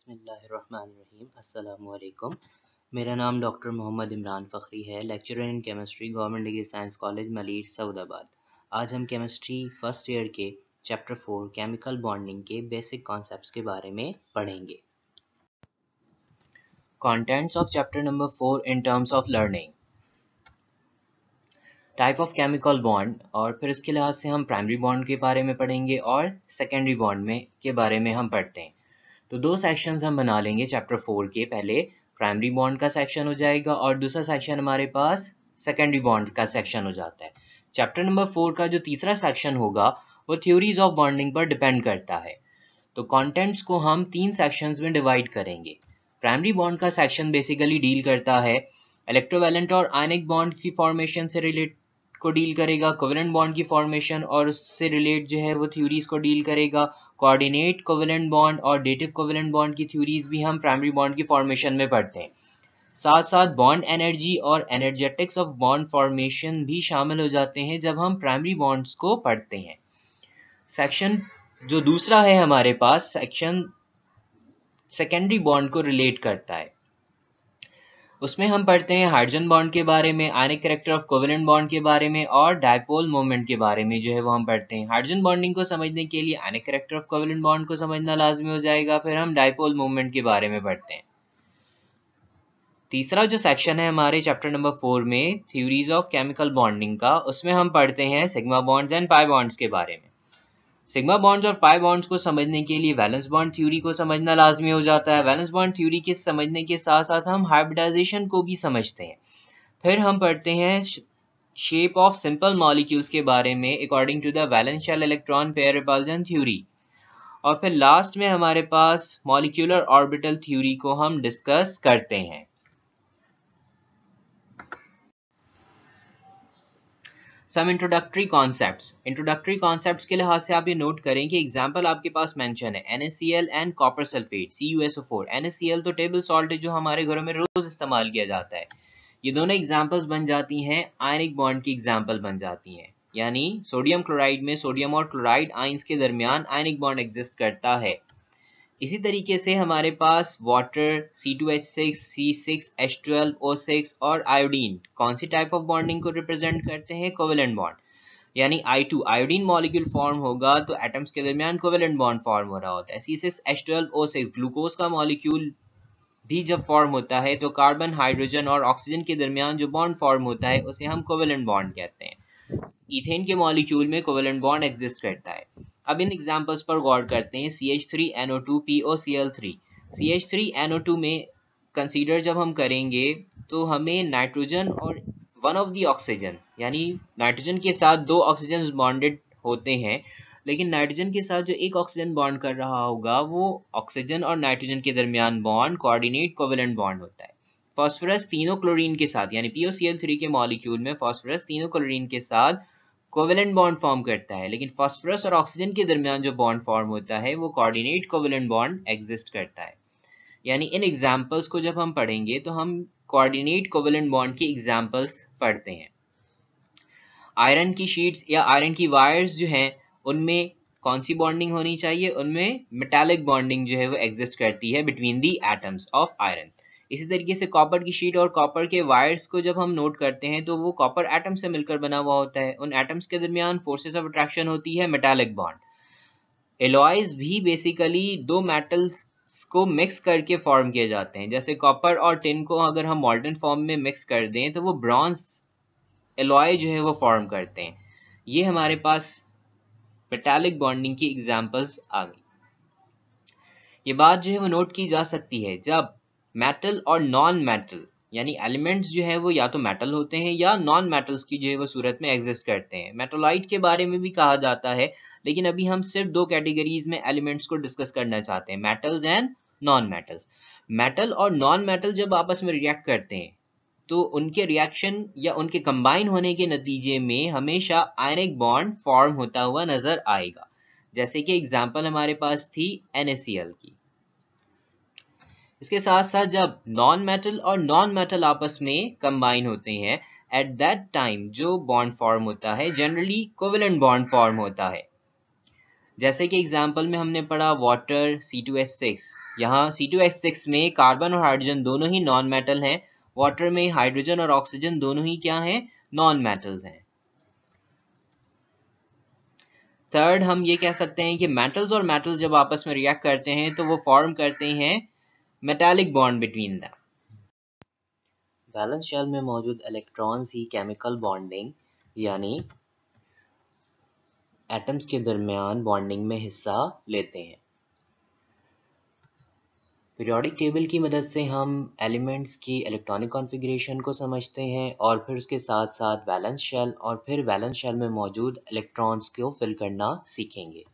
बिस्मिल्लाहिर्रहमानिर्रहीम अस्सलामुअलैकुम। मेरा नाम डॉक्टर मोहम्मद इमरान फ़खरी है, lecturer in chemistry, government degree science college Malir Saudabad. आज हम केमिस्ट्री फर्स्ट ईयर के चैप्टर 4 केमिकल बॉन्डिंग के बेसिक कॉन्सेप्ट्स के बारे में पढ़ेंगे। Contents of chapter number 4 in terms of learning. Type of chemical bond, और फिर इसके लिहाज से हम प्राइमरी बॉन्ड के बारे में पढ़ेंगे और सेकेंडरी बॉन्ड में के बारे में हम पढ़ते हैं। तो दो सेक्शंस हम बना लेंगे चैप्टर 4 के। पहले प्राइमरी बॉन्ड का सेक्शन हो जाएगा और दूसरा सेक्शन हमारे पास सेकेंडरी बॉन्ड का सेक्शन हो जाता है। चैप्टर नंबर 4 का जो तीसरा सेक्शन होगा वो थ्योरीज ऑफ बॉन्डिंग पर डिपेंड करता है। तो कंटेंट्स को हम 3 सेक्शंस में डिवाइड करेंगे। प्राइमरी बॉन्ड का सेक्शन बेसिकली डील करता है इलेक्ट्रोवैलेंट और आयनिक बॉन्ड की फॉर्मेशन से रिलेट को डील करेगा, कोवेलेंट बॉन्ड की फॉर्मेशन और उससे रिलेट जो है वो थ्योरीज को डील करेगा। कोऑर्डिनेट कोवेलेंट बॉन्ड और डेटिव कोवेलेंट बॉन्ड की थ्योरीज भी हम प्राइमरी बॉन्ड की फॉर्मेशन में पढ़ते हैं। साथ साथ बॉन्ड एनर्जी और एनर्जेटिक्स ऑफ बॉन्ड फॉर्मेशन भी शामिल हो जाते हैं जब हम प्राइमरी बॉन्ड्स को पढ़ते हैं। सेक्शन जो दूसरा है हमारे पास, सेक्शन सेकेंडरी बॉन्ड को रिलेट करता है। उसमें हम पढ़ते हैं हाइड्रोजन बॉन्ड के बारे में, आयनिक कैरेक्टर ऑफ कोवेलेंट बॉन्ड के बारे में और डायपोल मोमेंट के बारे में जो है वो हम पढ़ते हैं। हाइड्रोजन बॉन्डिंग को समझने के लिए आयनिक कैरेक्टर ऑफ कोवेलेंट बॉन्ड को समझना लाजमी हो जाएगा, फिर हम डायपोल मोमेंट के बारे में पढ़ते हैं। तीसरा जो सेक्शन है हमारे चैप्टर नंबर 4 में थ्योरीज ऑफ केमिकल बॉन्डिंग का, उसमें हम पढ़ते हैं sigma bonds and pi bonds के बारे में। सिग्मा बॉन्ड्स और पाई बॉन्ड्स को समझने के लिए वैलेंस बॉन्ड थ्योरी को समझना लाजमी हो जाता है। वैलेंस बॉन्ड थ्योरी के समझने के साथ साथ हम हाइब्रिडाइजेशन को भी समझते हैं। फिर हम पढ़ते हैं शेप ऑफ सिंपल मॉलिक्यूल्स के बारे में according to the valence shell electron pair repulsion theory. और फिर लास्ट में हमारे पास मॉलिक्यूलर ऑर्बिटल थ्योरी को हम डिस्कस करते हैं। सम इंट्रोडक्टरी कॉन्सेप्ट्स। इंट्रोडक्टरी कॉन्सेप्ट्स के लिहाज से आप ये नोट करें कि एग्जांपल आपके पास मेंशन है NaCl and copper sulphate CuSO4। NaCl तो टेबल सॉल्ट है जो हमारे घरों में रोज इस्तेमाल किया जाता है। ये दोनों एग्जांपल्स बन जाती हैं आयनिक बॉन्ड की एग्जांपल बन जाती हैं, यानी सोडियम क्लोराइड में सोडियम और क्लोराइड आयंस के दरमियान आयनिक बॉन्ड एग्जिस्ट करता है। इसी तरीके से हमारे पास वाटर C2H6 C6H12O6 और आयोडीन कौन सी टाइप ऑफ बॉन्डिंग को रिप्रेजेंट करते हैं? कोवेलेंट बॉन्ड, यानी I2 आयोडीन मॉलिक्यूल फॉर्म होगा तो एटम्स के दरमियान कोवेलेंट बॉन्ड फॉर्म हो रहा होता है। C6H12O6 ग्लूकोज का मॉलिक्यूल भी जब फॉर्म होता है तो कार्बन, हाइड्रोजन और ऑक्सीजन के दरमियान जो बॉन्ड फॉर्म होता है उसे हम कोवेलेंट बॉन्ड कहते हैं। ईथेन के मॉलिक्यूल में कोवेलेंट बॉन्ड एग्जिस्ट करता है। अब इन एग्जांपल्स पर गौर करते हैं। CH3NO2POCl3। CH3NO2 में कंसीडर जब हम करेंगे तो हमें नाइट्रोजन और वन ऑफ दी ऑक्सीजन, यानी नाइट्रोजन के साथ 2 ऑक्सीजन बॉन्डेड होते हैं, लेकिन नाइट्रोजन के साथ जो एक ऑक्सीजन बॉन्ड कर रहा होगा वो ऑक्सीजन और नाइट्रोजन के दरमियान बॉन्ड कोऑर्डिनेट कोवेलेंट बॉन्ड होता है। फास्फोरस तीनों क्लोरीन के साथ, यानी POCl3 के मॉलिक्यूल में फास्फोरस तीनों क्लोरीन के साथ कोवेलेंट बॉन्ड फॉर्म करता है, लेकिन फास्फोरस और ऑक्सीजन के दरमियान जो बॉन्ड फॉर्म होता है वो कोऑर्डिनेट कोवेलेंट बॉन्ड एग्जिस्ट करता है। यानी इन एग्जांपल्स को जब हम पढ़ेंगे तो हम कोऑर्डिनेट कोवेलेंट बॉन्ड की एग्जांपल्स पढ़ते हैं। आयरन की शीट्स या आयरन की वायर्स जो हैं उनमें कौन सी बॉन्डिंग होनी चाहिए? उनमें मेटालिक बॉन्डिंग जो है वो एग्जिस्ट करती है between the atoms of iron. इसी तरीके से कॉपर की शीट और कॉपर के वायर्स को जब हम नोट करते हैं तो वो कॉपर एटम से मिलकर बना हुआ होता है। उन एटम्स के दरमियान फोर्सेस ऑफ अट्रैक्शन होती है मेटालिक बॉन्ड। एलॉयज भी बेसिकली 2 मेटल्स को मिक्स करके फॉर्म किए जाते हैं। जैसे कॉपर और टिन को अगर हम मॉल्टन फॉर्म में मिक्स कर दें तो वो ब्रॉन्ज एलॉय जो है वो फॉर्म करते हैं। ये हमारे पास मेटालिक बॉन्डिंग की एग्जांपल्स आ गई। ये बात जो है वो नोट की जा सकती है जब मेटल और नॉन मेटल, यानी एलिमेंट्स जो है वो या तो मेटल होते हैं या नॉन मेटल्स की जो है वो सूरत में एग्जिस्ट करते हैं। मेटोलाइट के बारे में भी कहा जाता है, लेकिन अभी हम सिर्फ 2 कैटेगरीज में एलिमेंट्स को डिस्कस करना चाहते हैं, metals and non metals. Metal और नॉन मेटल जब आपस में रिएक्ट करते हैं तो उनके रिएक्शन या उनके कंबाइन होने के नतीजे में हमेशा आयनिक बॉन्ड फॉर्म होता हुआ नजर आएगा। जैसे कि एग्जांपल हमारे पास थी NaCl की। इसके साथ साथ जब नॉन मेटल और नॉन मेटल आपस में कंबाइन होते हैं, एट दैट टाइम जो बॉन्ड फॉर्म होता है जनरली कोवेलेंट बॉन्ड फॉर्म होता है। जैसे कि एग्जाम्पल में हमने पढ़ा वाटर C2H6, यहाँ C2H6 में कार्बन और हाइड्रोजन दोनों ही नॉन मेटल हैं, वाटर में हाइड्रोजन और ऑक्सीजन दोनों ही क्या हैं, नॉन मेटल्स हैं। थर्ड, हम ये कह सकते हैं कि मेटल्स और मेटल्स जब आपस में रिएक्ट करते हैं तो वो फॉर्म करते हैं metallic bond between them. Valence shell में मौजूद इलेक्ट्रॉन्स ही केमिकल बॉन्डिंग यानी एटम्स के दरमियान बॉन्डिंग में हिस्सा लेते हैं। पीरियोडिक टेबल की मदद से हम एलिमेंट्स की इलेक्ट्रॉनिक कॉन्फ़िगरेशन को समझते हैं और फिर उसके साथ साथ वैलेंस शेल और फिर वैलेंस शेल में मौजूद इलेक्ट्रॉन्स को फिल करना सीखेंगे।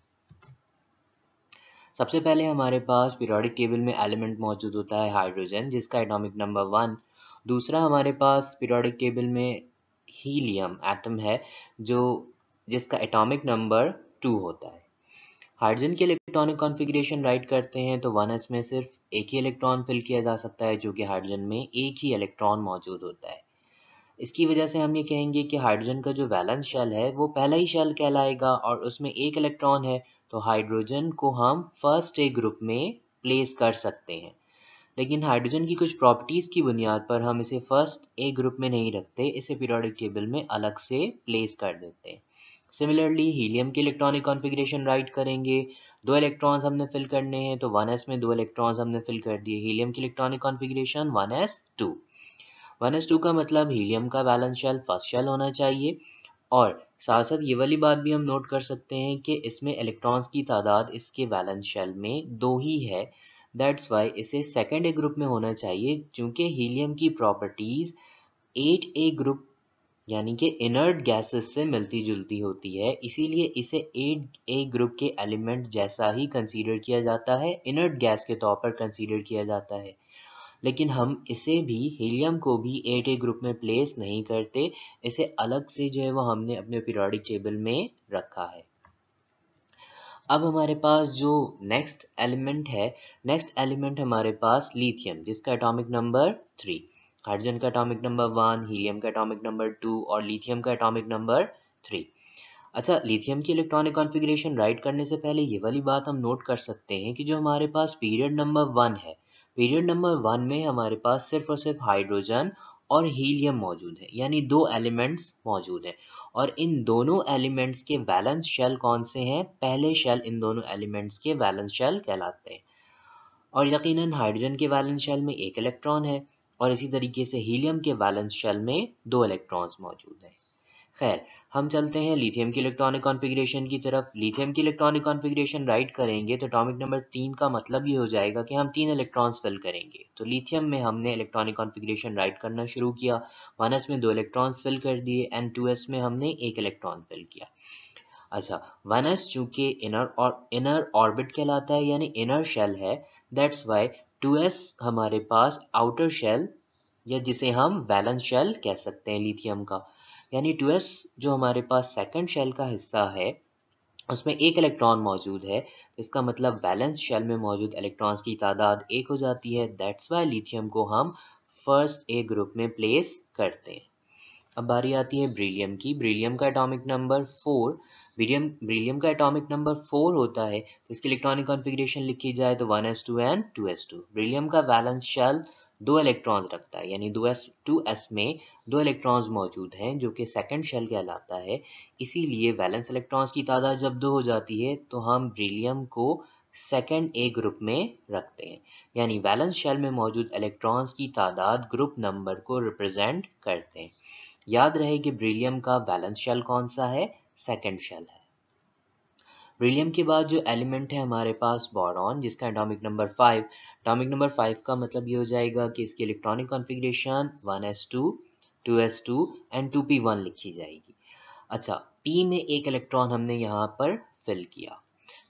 सबसे पहले हमारे पास पीरियोडिक टेबल में एलिमेंट मौजूद होता है हाइड्रोजन, जिसका एटॉमिक नंबर 1। दूसरा हमारे पास पीरियोडिक टेबल में हीलियम एटम है जिसका एटॉमिक नंबर 2 होता है। हाइड्रोजन की इलेक्ट्रॉनिक कॉन्फ़िगरेशन राइट करते हैं तो 1s में सिर्फ एक ही इलेक्ट्रॉन फिल किया जा सकता है, जो कि हाइड्रोजन में एक ही इलेक्ट्रॉन मौजूद होता है। इसकी वजह से हम ये कहेंगे कि हाइड्रोजन का जो वैलेंस शेल है वो पहला ही शेल कहलाएगा और उसमें एक इलेक्ट्रॉन है, तो हाइड्रोजन को हम फर्स्ट ए ग्रुप में प्लेस कर सकते हैं। लेकिन हाइड्रोजन की कुछ प्रॉपर्टीज़ की बुनियाद पर हम इसे फर्स्ट ए ग्रुप में नहीं रखते, इसे पीरियोडिक टेबल में अलग से प्लेस कर देते हैं। सिमिलरली हीलियम की इलेक्ट्रॉनिक कॉन्फ़िगरेशन राइट करेंगे, 2 इलेक्ट्रॉन्स हमने फिल करने हैं तो 1s में 2 इलेक्ट्रॉन्स हमने फिल कर दिए। हीलियम की इलेक्ट्रॉनिक कॉन्फ़िगरेशन 1s2। 1s2 का मतलब हीलियम का वैलेंस शेल फर्स्ट शेल होना चाहिए और साथ साथ ये वाली बात भी हम नोट कर सकते हैं कि इसमें इलेक्ट्रॉन्स की तादाद इसके वैलेंस शेल में 2 ही है। दैट्स वाई इसे सेकेंड ए ग्रुप में होना चाहिए, क्योंकि हीलियम की प्रॉपर्टीज़ 8a ग्रुप यानी कि इनर्ट गैसेस से मिलती जुलती होती है, इसीलिए इसे 8a ग्रुप के एलिमेंट जैसा ही कंसीडर किया जाता है, इनर्ट गैस के तौर पर कंसीडर किया जाता है। लेकिन हम इसे भी हीलियम को भी 8a ग्रुप में प्लेस नहीं करते, इसे अलग से जो है वो हमने अपने पीरियोडिक टेबल में रखा है। अब हमारे पास जो नेक्स्ट एलिमेंट हमारे पास लिथियम, जिसका एटॉमिक नंबर 3। हाइड्रोजन का एटॉमिक नंबर 1, हीलियम का एटॉमिक नंबर 2 और लिथियम का एटॉमिक नंबर 3। अच्छा, लिथियम की इलेक्ट्रॉनिक कॉन्फ़िगरेशन राइट करने से पहले ये वाली बात हम नोट कर सकते हैं कि जो हमारे पास पीरियड नंबर 1 है, पीरियड नंबर 1 में हमारे पास सिर्फ और सिर्फ हाइड्रोजन और हीलियम मौजूद है, यानी 2 एलिमेंट्स मौजूद हैं और इन दोनों एलिमेंट्स के वैलेंस शेल कौन से हैं, पहले शेल इन दोनों एलिमेंट्स के वैलेंस शेल कहलाते हैं। और यकीनन हाइड्रोजन के वैलेंस शेल में 1 इलेक्ट्रॉन है और इसी तरीके से हीलियम के वैलेंस शेल में 2 इलेक्ट्रॉन्स मौजूद हैं। खैर, हम चलते हैं लिथियम की इलेक्ट्रॉनिक कॉन्फ़िगरेशन की तरफ। लिथियम की इलेक्ट्रॉनिक कॉन्फ़िगरेशन राइट करेंगे तो एटॉमिक नंबर 3 का मतलब ये हो जाएगा कि हम 3 इलेक्ट्रॉन्स फिल करेंगे। तो लिथियम में हमने इलेक्ट्रॉनिक कॉन्फ़िगरेशन राइट करना शुरू किया, 1s में 2 इलेक्ट्रॉन्स फिल कर दिए एंड 2s में हमने 1 इलेक्ट्रॉन फिल किया। अच्छा, 1s चूंकि इनर ऑर्बिट कहलाता है यानी इनर शेल है, दैट्स वाई 2s हमारे पास आउटर शेल या जिसे हम वैलेंस शेल कह सकते हैं लिथियम का, यानी 2s जो हमारे पास सेकंड शेल का हिस्सा है उसमें 1 इलेक्ट्रॉन मौजूद है, इसका मतलब वैलेंस शेल में मौजूद इलेक्ट्रॉन्स की तादाद 1 हो जाती है। दैट्स वाई लिथियम को हम फर्स्ट ए ग्रुप में प्लेस करते हैं। अब बारी आती है ब्रिलियम की। ब्रिलियम का एटॉमिक नंबर 4। ब्रिलियम का एटॉमिक नंबर 4 होता है, तो इसकी इलेक्ट्रॉनिक कॉन्फ़िगरेशन लिखी जाए तो 1s2 एंड 2s2। ब्रिलियम का वैलेंस शेल 2 इलेक्ट्रॉन्स रखता है, यानी 2s में 2 इलेक्ट्रॉन्स मौजूद हैं जो कि सेकंड शेल कहलाता है। इसीलिए वैलेंस इलेक्ट्रॉन्स की तादाद जब 2 हो जाती है तो हम ब्रिलियम को सेकंड ए ग्रुप में रखते हैं, यानी वैलेंस शेल में मौजूद इलेक्ट्रॉन्स की तादाद ग्रुप नंबर को रिप्रेजेंट करते हैं। याद रहे कि ब्रिलियम का वैलेंस शेल कौन सा है, सेकंड शेल है। ब्रिलियम के बाद जो एलिमेंट है हमारे पास बोरॉन, जिसका एटॉमिक नंबर 5। एटॉमिक नंबर 5 का मतलब ये हो जाएगा कि इसकी electronic configuration 1s2, 2s2 and 2p1 लिखी जाएगी। अच्छा, p में 1 इलेक्ट्रॉन हमने यहाँ पर फिल किया,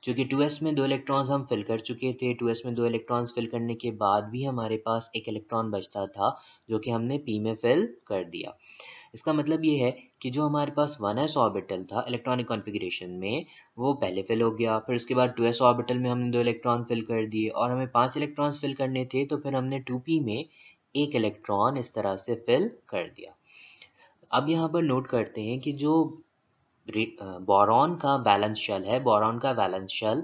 क्योंकि 2s में 2 इलेक्ट्रॉन्स हम फिल कर चुके थे। 2s में 2 इलेक्ट्रॉन्स फिल करने के बाद भी हमारे पास 1 इलेक्ट्रॉन बचता था जो कि हमने p में फिल कर दिया। इसका मतलब ये है कि जो हमारे पास 1s ऑर्बिटल था इलेक्ट्रॉनिक कॉन्फ़िगरेशन में, वो पहले फिल हो गया। फिर उसके बाद 2s ऑर्बिटल में हमने 2 इलेक्ट्रॉन फिल कर दिए और हमें 5 इलेक्ट्रॉन्स फिल करने थे, तो फिर हमने 2p में 1 इलेक्ट्रॉन इस तरह से फिल कर दिया। अब यहाँ पर नोट करते हैं कि जो बोरॉन का वैलेंस शेल है, बोरॉन का वैलेंस शेल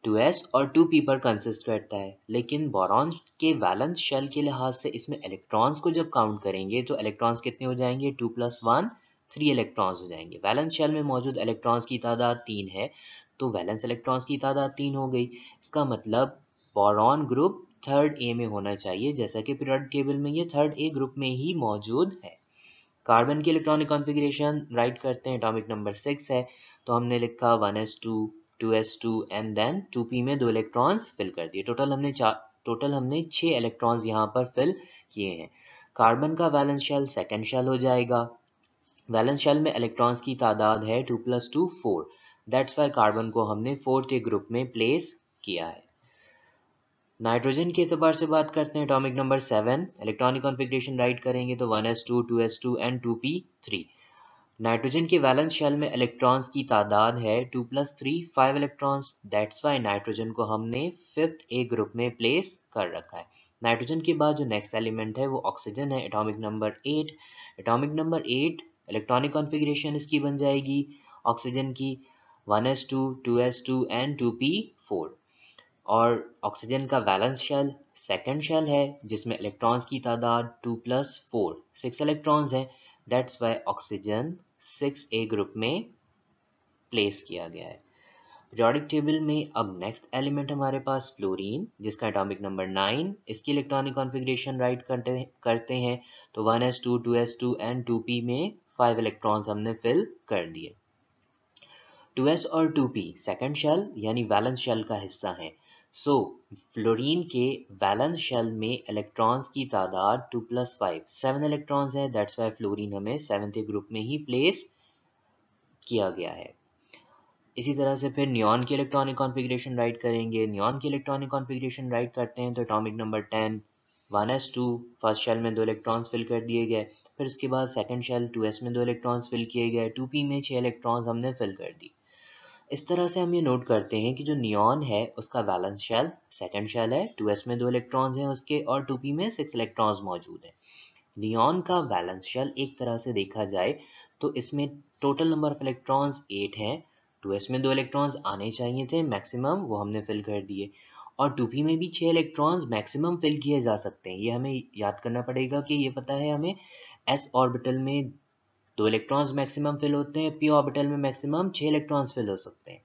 2s और 2p पर कंसिस्ट करता है, लेकिन बोरॉन के वैलेंस शेल के लिहाज से इसमें इलेक्ट्रॉन्स को जब काउंट करेंगे तो इलेक्ट्रॉन्स कितने हो जाएंगे, 2 + 1 3 इलेक्ट्रॉन्स हो जाएंगे। वैलेंस शेल में मौजूद इलेक्ट्रॉन्स की तादाद 3 है, तो वैलेंस इलेक्ट्रॉन्स की तादाद 3 हो गई। इसका मतलब बोरॉन ग्रुप 3rd A में होना चाहिए, जैसा कि पीरियोडिक टेबल में ये 3rd A ग्रुप में ही मौजूद है। कार्बन की इलेक्ट्रॉनिक कॉन्फ़िगरेशन राइट करते हैं, एटॉमिक नंबर 6 है, तो हमने लिखा 1s2 2s2 and then 2p में 2 इलेक्ट्रॉन्स फिल कर दिए। टोटल हमने 6 इलेक्ट्रॉन्स यहाँ पर फिल किए हैं। कार्बन का वैलेंस शेल सेकंड शेल हो जाएगा। वैलेंस शेल में इलेक्ट्रॉन्स की तादाद है 2 + 2 4, दैट्स वाई कार्बन को हमने 4th ग्रुप में प्लेस किया है। नाइट्रोजन के एतबार से बात करते हैं, atomic number 7, electronic configuration right करेंगे तो 1s2 2s2 and 2p3। Nitrogen के वैलेंस शेल में इलेक्ट्रॉन्स की तादाद है 2 + 3 5 इलेक्ट्रॉन्स, दैट्स वाई नाइट्रोजन को हमने 5th A ग्रुप में प्लेस कर रखा है। नाइट्रोजन के बाद जो नेक्स्ट एलिमेंट है वो ऑक्सीजन है, atomic number 8। Atomic number 8 electronic configuration इसकी बन जाएगी ऑक्सीजन की 1s2 2s2 एंड 2p4। और ऑक्सीजन का वैलेंस शेल सेकंड शेल है, जिसमें इलेक्ट्रॉन्स की तादाद 2 + 4 6 इलेक्ट्रॉन्स हैं, that's Y oxygen 6A group में प्लेस किया गया है। पीरियोडिक टेबल में अब नेक्स्ट एलिमेंट हमारे पास फ्लोरीन, जिसका एटॉमिक नंबर 9। इसकी इलेक्ट्रॉनिक कॉन्फ़िगरेशन राइट करते हैं तो 1s2 2s2 एंड 2p में 5 इलेक्ट्रॉन्स हमने फिल कर दिए। 2s और 2p सेकंड शेल यानी वैलेंस शेल का हिस्सा है, सो फ्लोरीन के वैलेंस शेल में इलेक्ट्रॉन्स की तादाद 2 + 5 7 इलेक्ट्रॉन्स है, दैट्स वाई फ्लोरीन हमें 7th ग्रुप में ही प्लेस किया गया है। इसी तरह से फिर नियॉन की इलेक्ट्रॉनिक कॉन्फ़िगरेशन राइट करेंगे। नियॉन की इलेक्ट्रॉनिक कॉन्फ़िगरेशन राइट करते हैं तो atomic number 10 1s2 first shell में 2 इलेक्ट्रॉन्स फिल कर दिए गए, फिर उसके बाद सेकंड शेल 2s में 2 इलेक्ट्रॉन्स फिल किए गए, 2p में 6 इलेक्ट्रॉन्स हमने फिल कर दी। इस तरह से हम ये नोट करते हैं कि जो नियॉन है उसका वैलेंस शेल सेकंड शेल है, 2s में 2 इलेक्ट्रॉन्स हैं उसके, और 2p में 6 इलेक्ट्रॉन्स मौजूद हैं। नियॉन का वैलेंस शेल एक तरह से देखा जाए तो इसमें टोटल नंबर ऑफ इलेक्ट्रॉन्स 8 हैं, 2s में 2 इलेक्ट्रॉन्स आने चाहिए थे मैक्सिमम, वो हमने फिल कर दिए, और 2p में भी 6 इलेक्ट्रॉन्स मैक्सिमम फिल किए जा सकते हैं। ये हमें याद करना पड़ेगा कि ये पता है हमें s ऑर्बिटल में 2 इलेक्ट्रॉन्स मैक्सिमम फिल होते हैं, p ऑर्बिटल में मैक्सिमम 6 इलेक्ट्रॉन्स फिल हो सकते हैं।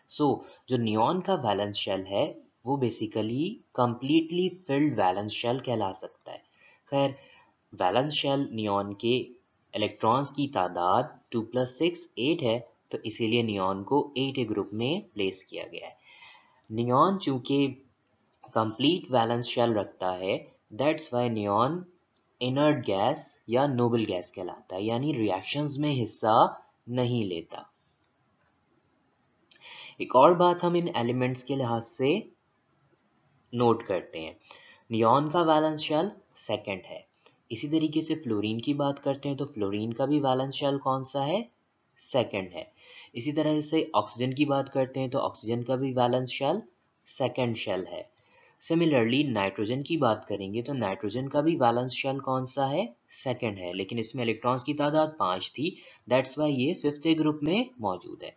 सो जो नियॉन का वैलेंस शेल है वो basically completely filled valence shell कहला सकता है। खैर, वैलेंस शेल नियॉन के इलेक्ट्रॉन्स की तादाद 2 + 6 8 है, तो इसीलिए नियॉन को 8 ग्रुप में प्लेस किया गया है। नियॉन चूंकि कंप्लीट वैलेंस शेल रखता है, that's why neon inert gas या नोबल गैस कहलाता है, यानी रिएक्शंस में हिस्सा नहीं लेता। एक और बात हम इन एलिमेंट्स के लिहाज से नोट करते हैं, नियॉन का वैलेंस शेल सेकंड है। इसी तरीके से फ्लोरीन की बात करते हैं तो फ्लोरीन का भी वैलेंस शेल कौन सा है, सेकंड है। इसी तरह से ऑक्सीजन की बात करते हैं तो ऑक्सीजन का भी वैलेंस शेल सेकंड शेल है। सिमिलरली नाइट्रोजन की बात करेंगे तो नाइट्रोजन का भी वैलेंस शेल कौन सा है, सेकंड है, लेकिन इसमें इलेक्ट्रॉन्स की तादाद 5 थी, दैट्स वाई ये 5th ग्रुप में मौजूद है।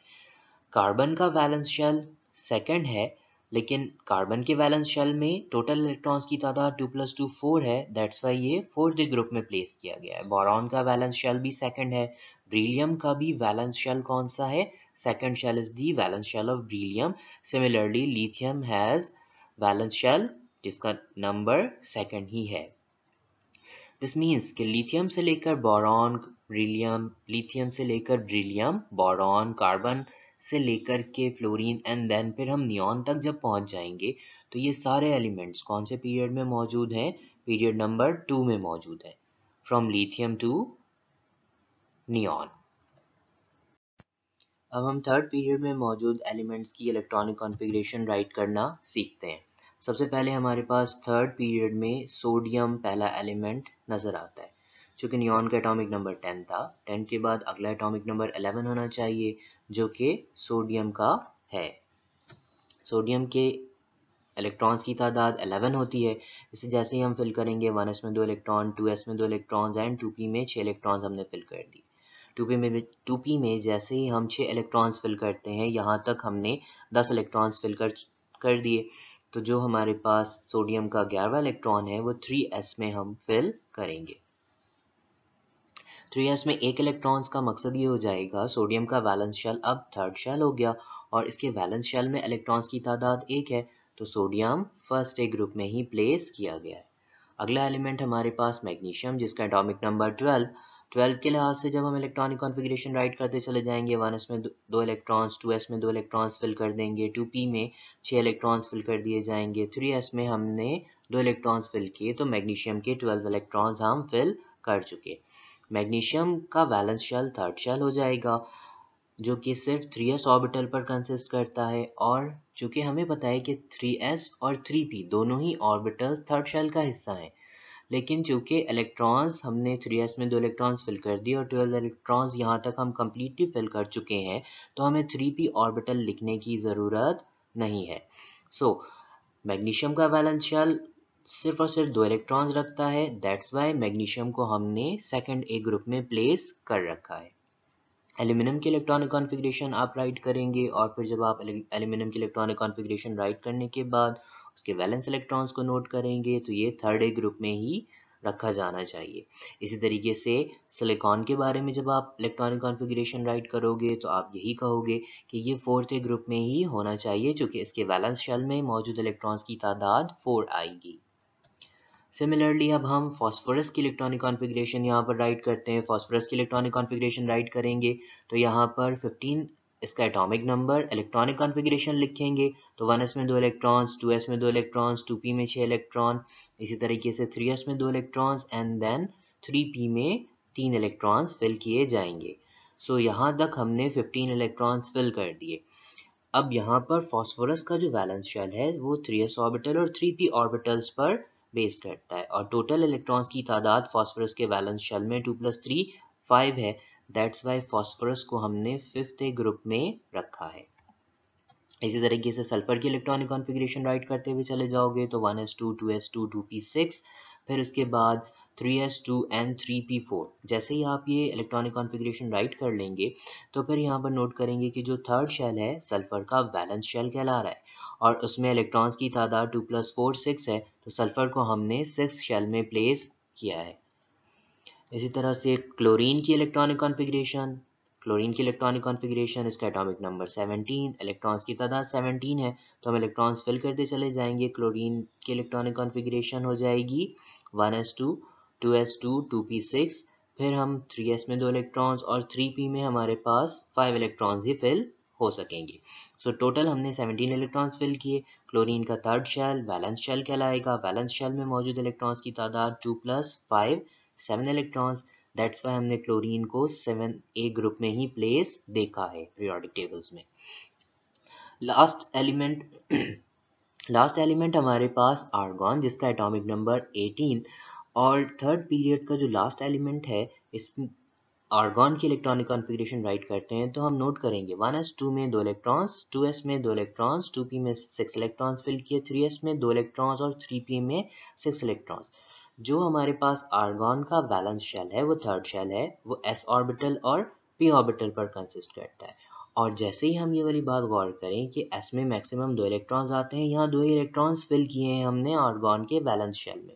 कार्बन का वैलेंस शेल सेकंड है, लेकिन कार्बन के वैलेंस शेल में टोटल इलेक्ट्रॉन्स की तादाद 2 + 2 4 है, दैट्स वाई ये 4th ग्रुप में प्लेस किया गया है। बोरॉन का वैलेंस शेल भी सेकंड है। ब्रिलियम का भी वैलेंस शेल कौन सा है, second shell is the valence shell of beryllium. Similarly lithium has valence shell जिसका नंबर सेकंड ही है। दिस मीन्स कि लिथियम से लेकर बोरॉन, ब्रिलियम, लिथियम से लेकर ब्रिलियम, बोरॉन, कार्बन से लेकर के फ्लोरीन एंड देन फिर हम नियॉन तक जब पहुंच जाएंगे तो ये सारे एलिमेंट्स कौन से पीरियड में मौजूद हैं, पीरियड नंबर 2 में मौजूद है, फ्रॉम लिथियम टू नियॉन। अब हम थर्ड पीरियड में मौजूद एलिमेंट्स की इलेक्ट्रॉनिक कॉन्फ़िगरेशन राइट करना सीखते हैं। सबसे पहले हमारे पास थर्ड पीरियड में सोडियम पहला एलिमेंट नज़र आता है। चूँकि नियॉन का एटॉमिक नंबर 10 था, 10 के बाद अगला एटॉमिक नंबर 11 होना चाहिए जो कि सोडियम का है। सोडियम के इलेक्ट्रॉन्स की तादाद 11 होती है। इसे जैसे ही हम फिल करेंगे 1s में 2 इलेक्ट्रॉन, 2s में 2 इलेक्ट्रॉन्स एंड 2p में 6 इलेक्ट्रॉन्स हमने फिल कर दी। 2p में जैसे ही हम 6 इलेक्ट्रॉन्स फिल करते हैं, यहाँ तक हमने 10 इलेक्ट्रॉन्स फिल कर दिए, तो जो हमारे पास सोडियम का 11वां इलेक्ट्रॉन है वो 3s में हम फिल करेंगे। 3s में एक इलेक्ट्रॉन्स का मकसद ये हो जाएगा, सोडियम का वैलेंस शेल अब थर्ड शेल हो गया और इसके वैलेंस शेल में इलेक्ट्रॉन्स की तादाद 1 है, तो सोडियम फर्स्ट ए ग्रुप में ही प्लेस किया गया है। अगला एलिमेंट हमारे पास मैग्नीशियम, जिसका एटॉमिक नंबर 12 के लिहाज से जब हम इलेक्ट्रॉनिक कॉन्फ़िगरेशन राइट करते चले जाएंगे, 1s में 2 इलेक्ट्रॉन्स, 2s में 2 इलेक्ट्रॉन्स फिल कर देंगे, 2p में 6 इलेक्ट्रॉन्स फिल कर दिए जाएंगे, 3s में हमने 2 इलेक्ट्रॉन्स फिल किए, तो मैग्नीशियम के 12 इलेक्ट्रॉन्स हम फिल कर चुके। मैग्नीशियम का वैलेंस शेल थर्ड शेल हो जाएगा, जो कि सिर्फ 3s ऑर्बिटल पर कंसिस्ट करता है, और चूंकि हमें पता है कि 3s और 3p दोनों ही ऑर्बिटल्स थर्ड शेल का हिस्सा हैं, लेकिन चूंकि इलेक्ट्रॉन्स हमने 3s में 2 इलेक्ट्रॉन्स फिल कर दिए और 12 इलेक्ट्रॉन्स यहाँ तक हम कम्प्लीटली फिल कर चुके हैं, तो हमें 3p ऑर्बिटल लिखने की ज़रूरत नहीं है। सो मैग्नीशियम का वैलेंस शेल सिर्फ और सिर्फ 2 इलेक्ट्रॉन्स रखता है, दैट्स वाई मैग्नीशियम को हमने सेकंड ए ग्रुप में प्लेस कर रखा है। एल्यूमिनियम की इलेक्ट्रॉनिक कॉन्फ़िगरेशन आप राइट करेंगे, और फिर जब आप एल्यूमिनियम की इलेक्ट्रॉनिक कॉन्फ़िगरेशन राइट करने के बाद उसके वैलेंस इलेक्ट्रॉन्स को नोट करेंगे, तो ये थर्ड ए ग्रुप में ही रखा जाना चाहिए। इसी तरीके से सिलिकॉन के बारे में जब आप इलेक्ट्रॉनिक कॉन्फ़िगरेशन राइट करोगे, तो आप यही कहोगे कि ये फोर्थ ए ग्रुप में ही होना चाहिए, क्योंकि इसके वैलेंस शेल में मौजूद इलेक्ट्रॉन्स की तादाद 4 आएगी। सिमिलरली अब हम फॉस्फोरस की इलेक्ट्रॉनिक कॉन्फ़िगरेशन यहाँ पर राइट करते हैं। फॉस्फोरस की इलेक्ट्रॉनिक कॉन्फ़िगरेशन राइट करेंगे, तो यहाँ पर 15 इसका एटॉमिक नंबर, इलेक्ट्रॉनिक कॉन्फ़िगरेशन लिखेंगे, तो 1s में 2 इलेक्ट्रॉन्स, 2s में 2 इलेक्ट्रॉन्स, 2p में 6 इलेक्ट्रॉन, इसी तरीके से 3s में 2 इलेक्ट्रॉन्स एंड देन 3p में 3 इलेक्ट्रॉन्स फिल किए जाएंगे। सो यहाँ तक हमने 15 इलेक्ट्रॉन्स फिल कर दिए। अब यहाँ पर फॉस्फोरस का जो वैलेंस शेल है वो 3s ऑर्बिटल और 3p ऑर्बिटल्स पर बेस्ड करता है, और टोटल इलेक्ट्रॉन्स की तादाद फॉस्फोरस के वैलेंस शेल में 2 + 3 5 है, दैट्स वाई फॉस्फोरस को हमने फिफ्थ ए ग्रुप में रखा है। इसी तरीके से सल्फर की इलेक्ट्रॉनिक कॉन्फ़िगरेशन राइट करते हुए चले जाओगे, तो 1s2 2s2 2p6, फिर उसके बाद 3s2 and 3p4। जैसे ही आप ये इलेक्ट्रॉनिक कॉन्फ़िगरेशन राइट कर लेंगे, तो फिर यहाँ पर नोट करेंगे कि जो थर्ड शेल है सल्फर का वैलेंस शेल कहला रहा है, और उसमें इलेक्ट्रॉन्स की तादाद 2 + 4 6 है, तो सल्फर को हमने 6th शेल में प्लेस किया है। इसी तरह से क्लोरीन की इलेक्ट्रॉनिक कॉन्फ़िगरेशन, इसका एटॉमिक नंबर 17, इलेक्ट्रॉन्स की तादाद 17 है, तो हम इलेक्ट्रॉन्स फिल करते चले जाएंगे। क्लोरीन की इलेक्ट्रॉनिक कॉन्फ़िगरेशन हो जाएगी 1s2 2s2 2p6, फिर हम 3s में 2 इलेक्ट्रॉन्स और 3p में हमारे पास 5 इलेक्ट्रॉन्स ही फिल हो सकेंगे। सो टोटल हमने 17 इलेक्ट्रॉन्स फिल किए। क्लोरीन का थर्ड शेल वैलेंस शेल कहलाएगा। वैलेंस शेल में मौजूद इलेक्ट्रॉन्स की तादाद 2 + 5 7 इलेक्ट्रॉन्स, दैट्स वाई हमने क्लोरीन को 7a ग्रुप में ही प्लेस देखा है पीरियोडिक टेबल्स में। लास्ट एलिमेंट हमारे पास आर्गॉन, जिसका एटॉमिक नंबर 18, और थर्ड पीरियड का जो लास्ट एलिमेंट है, इस आर्गॉन की इलेक्ट्रॉनिक कॉन्फ़िगरेशन राइट करते हैं, तो हम नोट करेंगे 1s2 में 2 इलेक्ट्रॉन्स, 2s में 2 इलेक्ट्रॉन्स, 2p में 6 इलेक्ट्रॉन्स फिल किए, 3s में 2 इलेक्ट्रॉन्स और 3p में 6 इलेक्ट्रॉन्स। जो हमारे पास आर्गॉन का वैलेंस शेल है वो थर्ड शेल है, वो s ऑर्बिटल और p ऑर्बिटल पर कंसिस्ट करता है। और जैसे ही हम ये वाली बात गौर करें कि s में मैक्सिमम 2 इलेक्ट्रॉन्स आते हैं, यहाँ 2 इलेक्ट्रॉन्स फिल किए हैं हमने आर्गॉन के वैलेंस शेल में।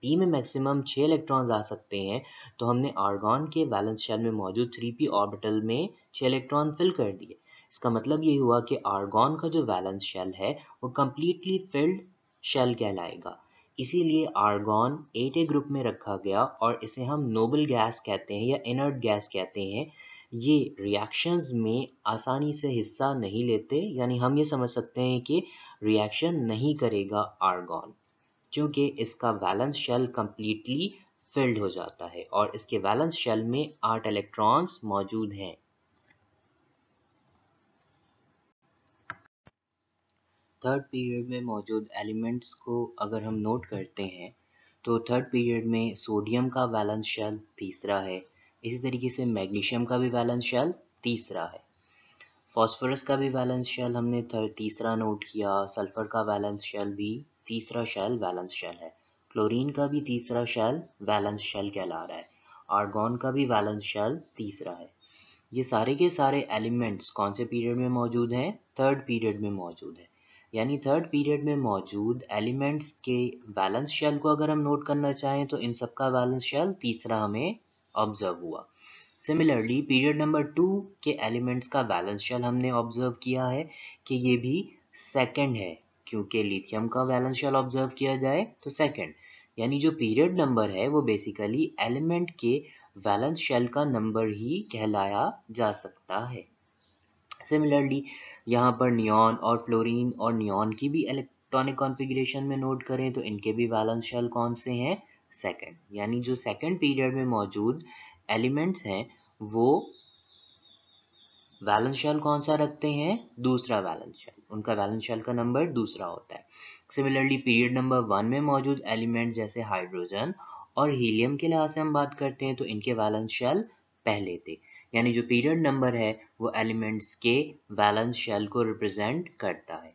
p में मैक्सिमम 6 इलेक्ट्रॉन्स आ सकते हैं, तो हमने आर्गॉन के वैलेंस शेल में मौजूद 3p ऑर्बिटल में 6 इलेक्ट्रॉन फिल कर दिए। इसका मतलब ये हुआ कि आर्गॉन का जो वैलेंस शेल है वो कम्प्लीटली फिल्ड शेल कहलाएगा। इसीलिए आर्गॉन 8a ग्रुप में रखा गया, और इसे हम नोबल गैस कहते हैं या इनर्ट गैस कहते हैं। ये रिएक्शंस में आसानी से हिस्सा नहीं लेते, यानी हम ये समझ सकते हैं कि रिएक्शन नहीं करेगा आर्गॉन, क्योंकि इसका वैलेंस शेल कम्प्लीटली फिल्ड हो जाता है और इसके वैलेंस शेल में 8 इलेक्ट्रॉन्स मौजूद हैं। थर्ड पीरियड में मौजूद एलिमेंट्स को अगर हम नोट करते हैं, तो थर्ड पीरियड में सोडियम का वैलेंस शेल तीसरा है। इसी तरीके से मैग्नीशियम का भी वैलेंस शेल तीसरा है। फॉस्फोरस का भी वैलेंस शेल हमने तीसरा नोट किया। सल्फर का वैलेंस शेल भी तीसरा शेल वैलेंस शेल है। क्लोरीन का भी तीसरा शेल वैलेंस शेल कहला रहा है। आर्गॉन का भी वैलेंस शेल तीसरा है। ये सारे के सारे एलिमेंट्स कौन से पीरियड में मौजूद हैं? थर्ड पीरियड में मौजूद है। यानी थर्ड पीरियड में मौजूद एलिमेंट्स के बैलेंस शेल को अगर हम नोट करना चाहें तो इन सब का बैलेंस शेल तीसरा हमें ऑब्जर्व हुआ। सिमिलरली पीरियड नंबर 2 के एलिमेंट्स का बैलेंस शेल हमने ऑब्जर्व किया है कि ये भी सेकंड है, क्योंकि लिथियम का बैलेंस शेल ऑब्जर्व किया जाए तो सेकंड, यानी जो पीरियड नंबर है वो बेसिकली एलिमेंट के वैलेंस शेल का नंबर ही कहलाया जा सकता है। सिमिलरली यहाँ पर नियॉन और फ्लोरीन और नियॉन की भी इलेक्ट्रॉनिक कॉन्फ़िगरेशन में नोट करें तो इनके भी वैलेंस शेल कौन से हैं? सेकंड, यानी जो सेकंड पीरियड में मौजूद एलिमेंट्स हैं वो वैलेंस शेल कौन सा रखते हैं? दूसरा वैलेंस शेल, उनका वैलेंस शेल का नंबर दूसरा होता है। सिमिलरली पीरियड नंबर 1 में मौजूद एलिमेंट जैसे हाइड्रोजन और हीलियम के लिहाज से हम बात करते हैं तो इनके वैलेंस शेल पहले थे, यानी जो पीरियड नंबर है वो एलिमेंट्स के वैलेंस शेल को रिप्रेजेंट करता है।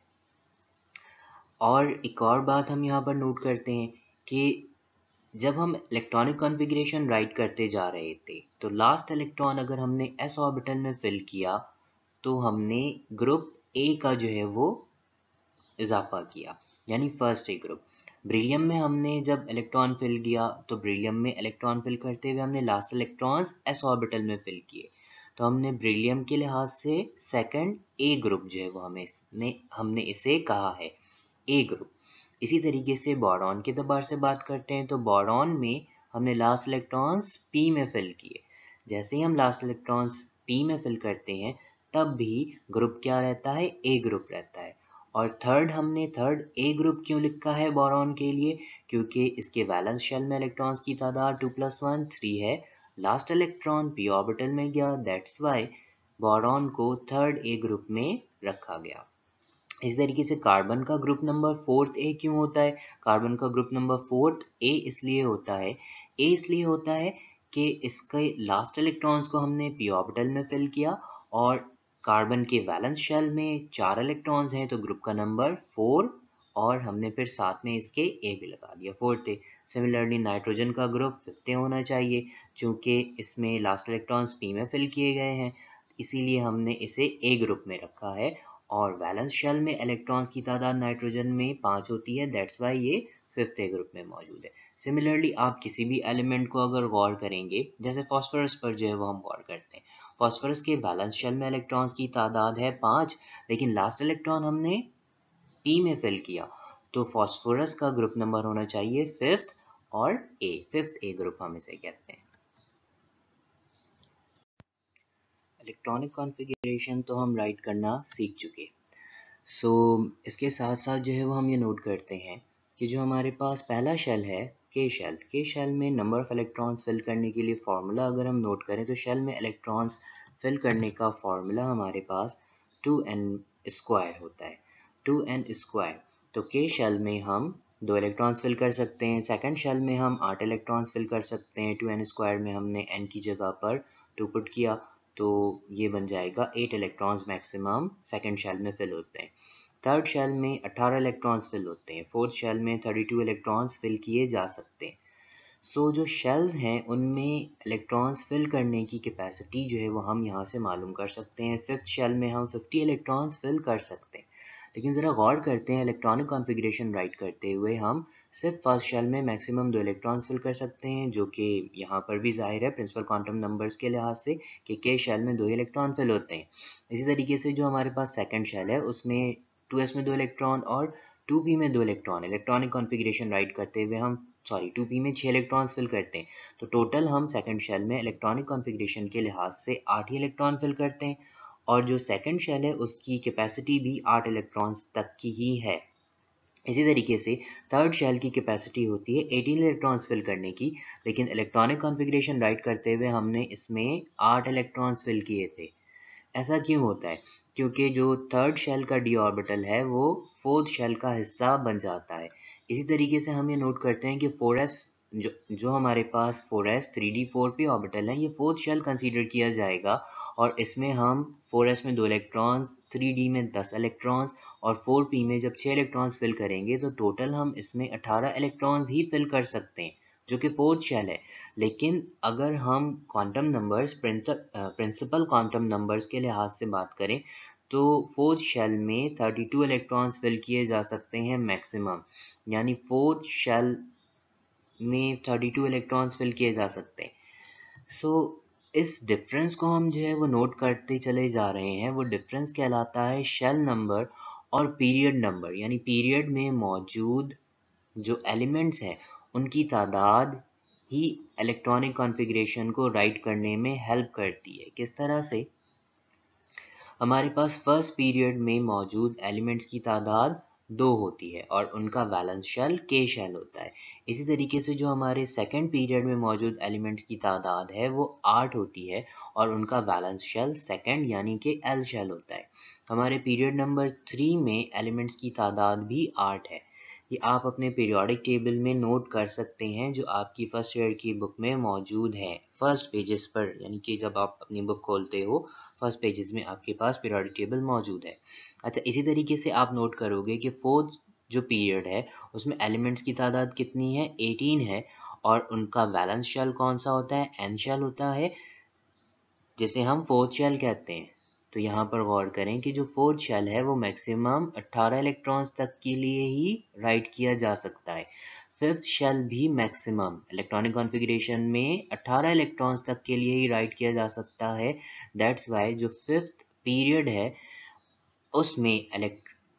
और एक और बात हम यहाँ पर नोट करते हैं कि जब हम इलेक्ट्रॉनिक कॉन्फ़िगरेशन राइट करते जा रहे थे तो लास्ट इलेक्ट्रॉन अगर हमने s ऑर्बिटल में फिल किया तो हमने ग्रुप A का जो है वो इजाफा किया, यानी फर्स्ट ए ग्रुप। ब्रिलियम में हमने जब इलेक्ट्रॉन फिल किया तो ब्रिलियम में इलेक्ट्रॉन फिल करते हुए हमने लास्ट इलेक्ट्रॉन्स s ऑर्बिटल में फिल किए, तो हमने ब्रिलियम के लिहाज से सेकंड ए ग्रुप जो है वो हमने इसे कहा है ए ग्रुप। इसी तरीके से बोरॉन के एतबार से बात करते हैं तो बोरॉन में हमने लास्ट इलेक्ट्रॉन्स p में फिल किए। जैसे ही हम लास्ट इलेक्ट्रॉन्स p में फिल करते हैं तब भी ग्रुप क्या रहता है? ए ग्रुप रहता है। और हमने थर्ड ए ग्रुप क्यों लिखा है बोरॉन के लिए? क्योंकि इसके वैलेंस शेल में इलेक्ट्रॉन्स की तादाद 2 + 1 3 है। लास्ट इलेक्ट्रॉन p ऑर्बिटल में गया, दैट्स वाई बोरॉन को थर्ड ए ग्रुप में रखा गया। इस तरीके से कार्बन का ग्रुप नंबर 4th ए क्यों होता है? कार्बन का ग्रुप नंबर 4th ए इसलिए होता है कि इसके लास्ट इलेक्ट्रॉन्स को हमने p ऑर्बिटल में फिल किया और कार्बन के वैलेंस शेल में 4 इलेक्ट्रॉन्स हैं तो ग्रुप का नंबर 4 और हमने फिर साथ में इसके ए भी लगा दिया 4th ए। सिमिलरली नाइट्रोजन का ग्रुप 5th ए होना चाहिए, चूँकि इसमें लास्ट इलेक्ट्रॉन्स p में फिल किए गए हैं इसीलिए हमने इसे ए ग्रुप में रखा है। और वैलेंस शेल में इलेक्ट्रॉन्स की तादाद नाइट्रोजन में 5 होती है, दैट्स वाई ये 5th ए ग्रुप में मौजूद है। सिमिलरली आप किसी भी एलिमेंट को अगर गौर करेंगे, जैसे फास्फोरस पर जो है वो हम गौर करते हैं, फास्फोरस के वैलेंस शेल में इलेक्ट्रॉन्स की तादाद है 5, लेकिन लास्ट इलेक्ट्रॉन हमने p में फिल किया तो फास्फोरस का ग्रुप नंबर होना चाहिए 5th और 5th ए ग्रुप हम इसे कहते हैं। इलेक्ट्रॉनिक कॉन्फ़िगरेशन तो हम राइट करना सीख चुके। इसके साथ साथ जो है वो हम ये नोट करते हैं कि जो हमारे पास पहला शेल है के शेल में नंबर ऑफ़ इलेक्ट्रॉन्स फिल करने के लिए फार्मूला अगर हम नोट करें तो शेल में इलेक्ट्रॉन्स फिल करने का फार्मूला हमारे पास 2n² होता है, 2n²। तो के शेल में हम 2 इलेक्ट्रॉन्स फिल कर सकते हैं, सेकंड शेल में हम 8 इलेक्ट्रॉन्स फिल कर सकते हैं, 2n² में हमने n की जगह पर 2 पुट किया तो ये बन जाएगा 8 इलेक्ट्रॉन्स मैक्सिमम सेकंड शेल में फिल होते हैं। थर्ड शेल में 18 इलेक्ट्रॉन्स फिल होते हैं, फोर्थ शेल में 32 इलेक्ट्रॉन्स फिल किए जा सकते हैं। जो शेल्स हैं उनमें इलेक्ट्रॉन्स फिल करने की कैपेसिटी जो है वो हम यहाँ से मालूम कर सकते हैं। फिफ्थ शेल में हम 50 इलेक्ट्रॉन्स फिल कर सकते हैं, लेकिन ज़रा गौर करते हैं इलेक्ट्रॉनिक कॉन्फ़िगरेशन राइट करते हुए हम सिर्फ फर्स्ट शेल में मैक्सिमम 2 इलेक्ट्रॉन्स फिल कर सकते हैं, जो कि यहाँ पर भी जाहिर है प्रिंसिपल क्वांटम नंबर्स के लिहाज से कि के शेल में 2 इलेक्ट्रॉन फिल होते हैं। इसी तरीके से जो हमारे पास सेकंड शेल है उसमें 2s में 2 इलेक्ट्रॉन और 2p में 2 इलेक्ट्रॉन, इलेक्ट्रॉनिक कॉन्फ़िगरेशन राइट करते हुए हम 2p में 6 इलेक्ट्रॉन्स फिल करते हैं, तो टोटल हम सेकंड शेल में इलेक्ट्रॉनिक कॉन्फ़िगरेशन के लिहाज से 8 ही इलेक्ट्रॉन फिल करते हैं और जो सेकंड शेल है उसकी कैपेसिटी भी 8 इलेक्ट्रॉन्स तक की ही है। इसी तरीके से थर्ड शेल की कैपेसिटी होती है 18 इलेक्ट्रॉन्स फिल करने की, लेकिन इलेक्ट्रॉनिक कॉन्फ़िगरेशन राइट करते हुए हमने इसमें 8 इलेक्ट्रॉन्स फिल किए थे। ऐसा क्यों होता है? क्योंकि जो थर्ड शेल का d ऑर्बिटल है वो फोर्थ शेल का हिस्सा बन जाता है। इसी तरीके से हम ये नोट करते हैं कि 4s जो हमारे पास 4s 3d 4p ऑर्बिटल है ये फोर्थ शेल कंसीडर किया जाएगा और इसमें हम 4s में 2 इलेक्ट्रॉन्स, 3d में 10 इलेक्ट्रॉन्स और 4p में जब 6 इलेक्ट्रॉन्स फिल करेंगे तो टोटल हम इसमें 18 इलेक्ट्रॉन्स ही फिल कर सकते हैं, जो कि फोर्थ शेल है। लेकिन अगर हम quantum numbers principal quantum numbers के लिहाज से बात करें तो फोर्थ शेल में 32 इलेक्ट्रॉन्स फिल किए जा सकते हैं मैक्सिमम, यानी फोर्थ शेल में 32 इलेक्ट्रॉन्स फिल किए जा सकते हैं। सो इस डिफरेंस को हम जो है वो नोट करते चले जा रहे हैं। वो डिफरेंस कहलाता है शेल नंबर और पीरियड नंबर, यानी पीरियड में मौजूद जो एलिमेंट्स हैं उनकी तादाद ही इलेक्ट्रॉनिक कॉन्फ़िगरेशन को राइट करने में हेल्प करती है। किस तरह से? हमारे पास फर्स्ट पीरियड में मौजूद एलिमेंट्स की तादाद 2 होती है और उनका वैलेंस शेल k शेल होता है। इसी तरीके से जो हमारे सेकंड पीरियड में मौजूद एलिमेंट्स की तादाद है वो 8 होती है और उनका वैलेंस शेल सेकंड यानी कि l शेल होता है। हमारे पीरियड नंबर 3 में एलिमेंट्स की तादाद भी 8 है। ये आप अपने पीरियोडिक टेबल में नोट कर सकते हैं जो आपकी फर्स्ट ईयर की बुक में मौजूद है फर्स्ट पेजेस पर, यानी कि जब आप अपनी बुक खोलते हो फर्स्ट पेजेस में आपके पास पीरियोडिक टेबल मौजूद है। अच्छा, इसी तरीके से आप नोट करोगे कि फोर्थ जो पीरियड है उसमें एलिमेंट्स की तादाद कितनी है? 18 है और उनका वैलेंस शेल कौन सा होता है? n शेल होता है, जिसे हम फोर्थ शेल कहते हैं। तो यहाँ पर गौर करें कि जो फोर्थ शेल है वो मैक्सिमम 18 इलेक्ट्रॉन्स तक के लिए ही राइट किया जा सकता है। फिफ्थ शेल भी मैक्सिमम इलेक्ट्रॉनिक कॉन्फ़िगरेशन में 18 इलेक्ट्रॉन्स तक के लिए ही राइट किया जा सकता है। दैट्स वाई जो फिफ्थ पीरियड है उसमें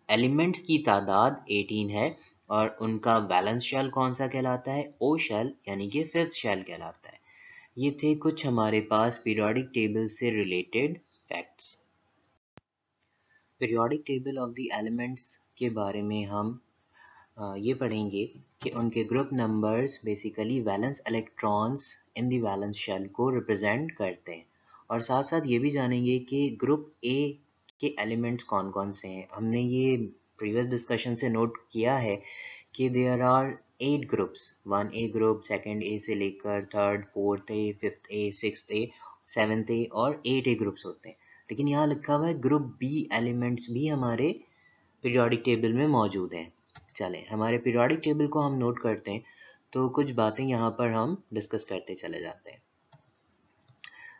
एलिमेंट्स की तादाद 18 है और उनका वैलेंस शेल कौन सा कहलाता है? ओ शेल, यानी कि फिफ्थ शेल कहलाता है। ये थे कुछ हमारे पास पीरियोडिक टेबल से related facts. Periodic table of the elements के बारे में हम ये पढ़ेंगे कि उनके group numbers basically valence electrons in the valence shell को रिप्रेजेंट करते हैं, और साथ साथ ये भी जानेंगे कि ग्रुप ए के एलिमेंट्स कौन कौन से हैं। हमने ये प्रीवियस डिस्कशन से नोट किया है कि there are 8 groups, 1A group, second A से लेकर third, fourth A, fifth A, sixth A, seventh A और 8A ग्रुप्स होते हैं। लेकिन यहाँ लिखा हुआ है ग्रुप बी एलिमेंट्स भी हमारे पीरियोडिक टेबल में मौजूद हैं। चलें हमारे पीरियोडिक टेबल को हम नोट करते हैं तो कुछ बातें यहाँ पर हम डिस्कस करते चले जाते हैं।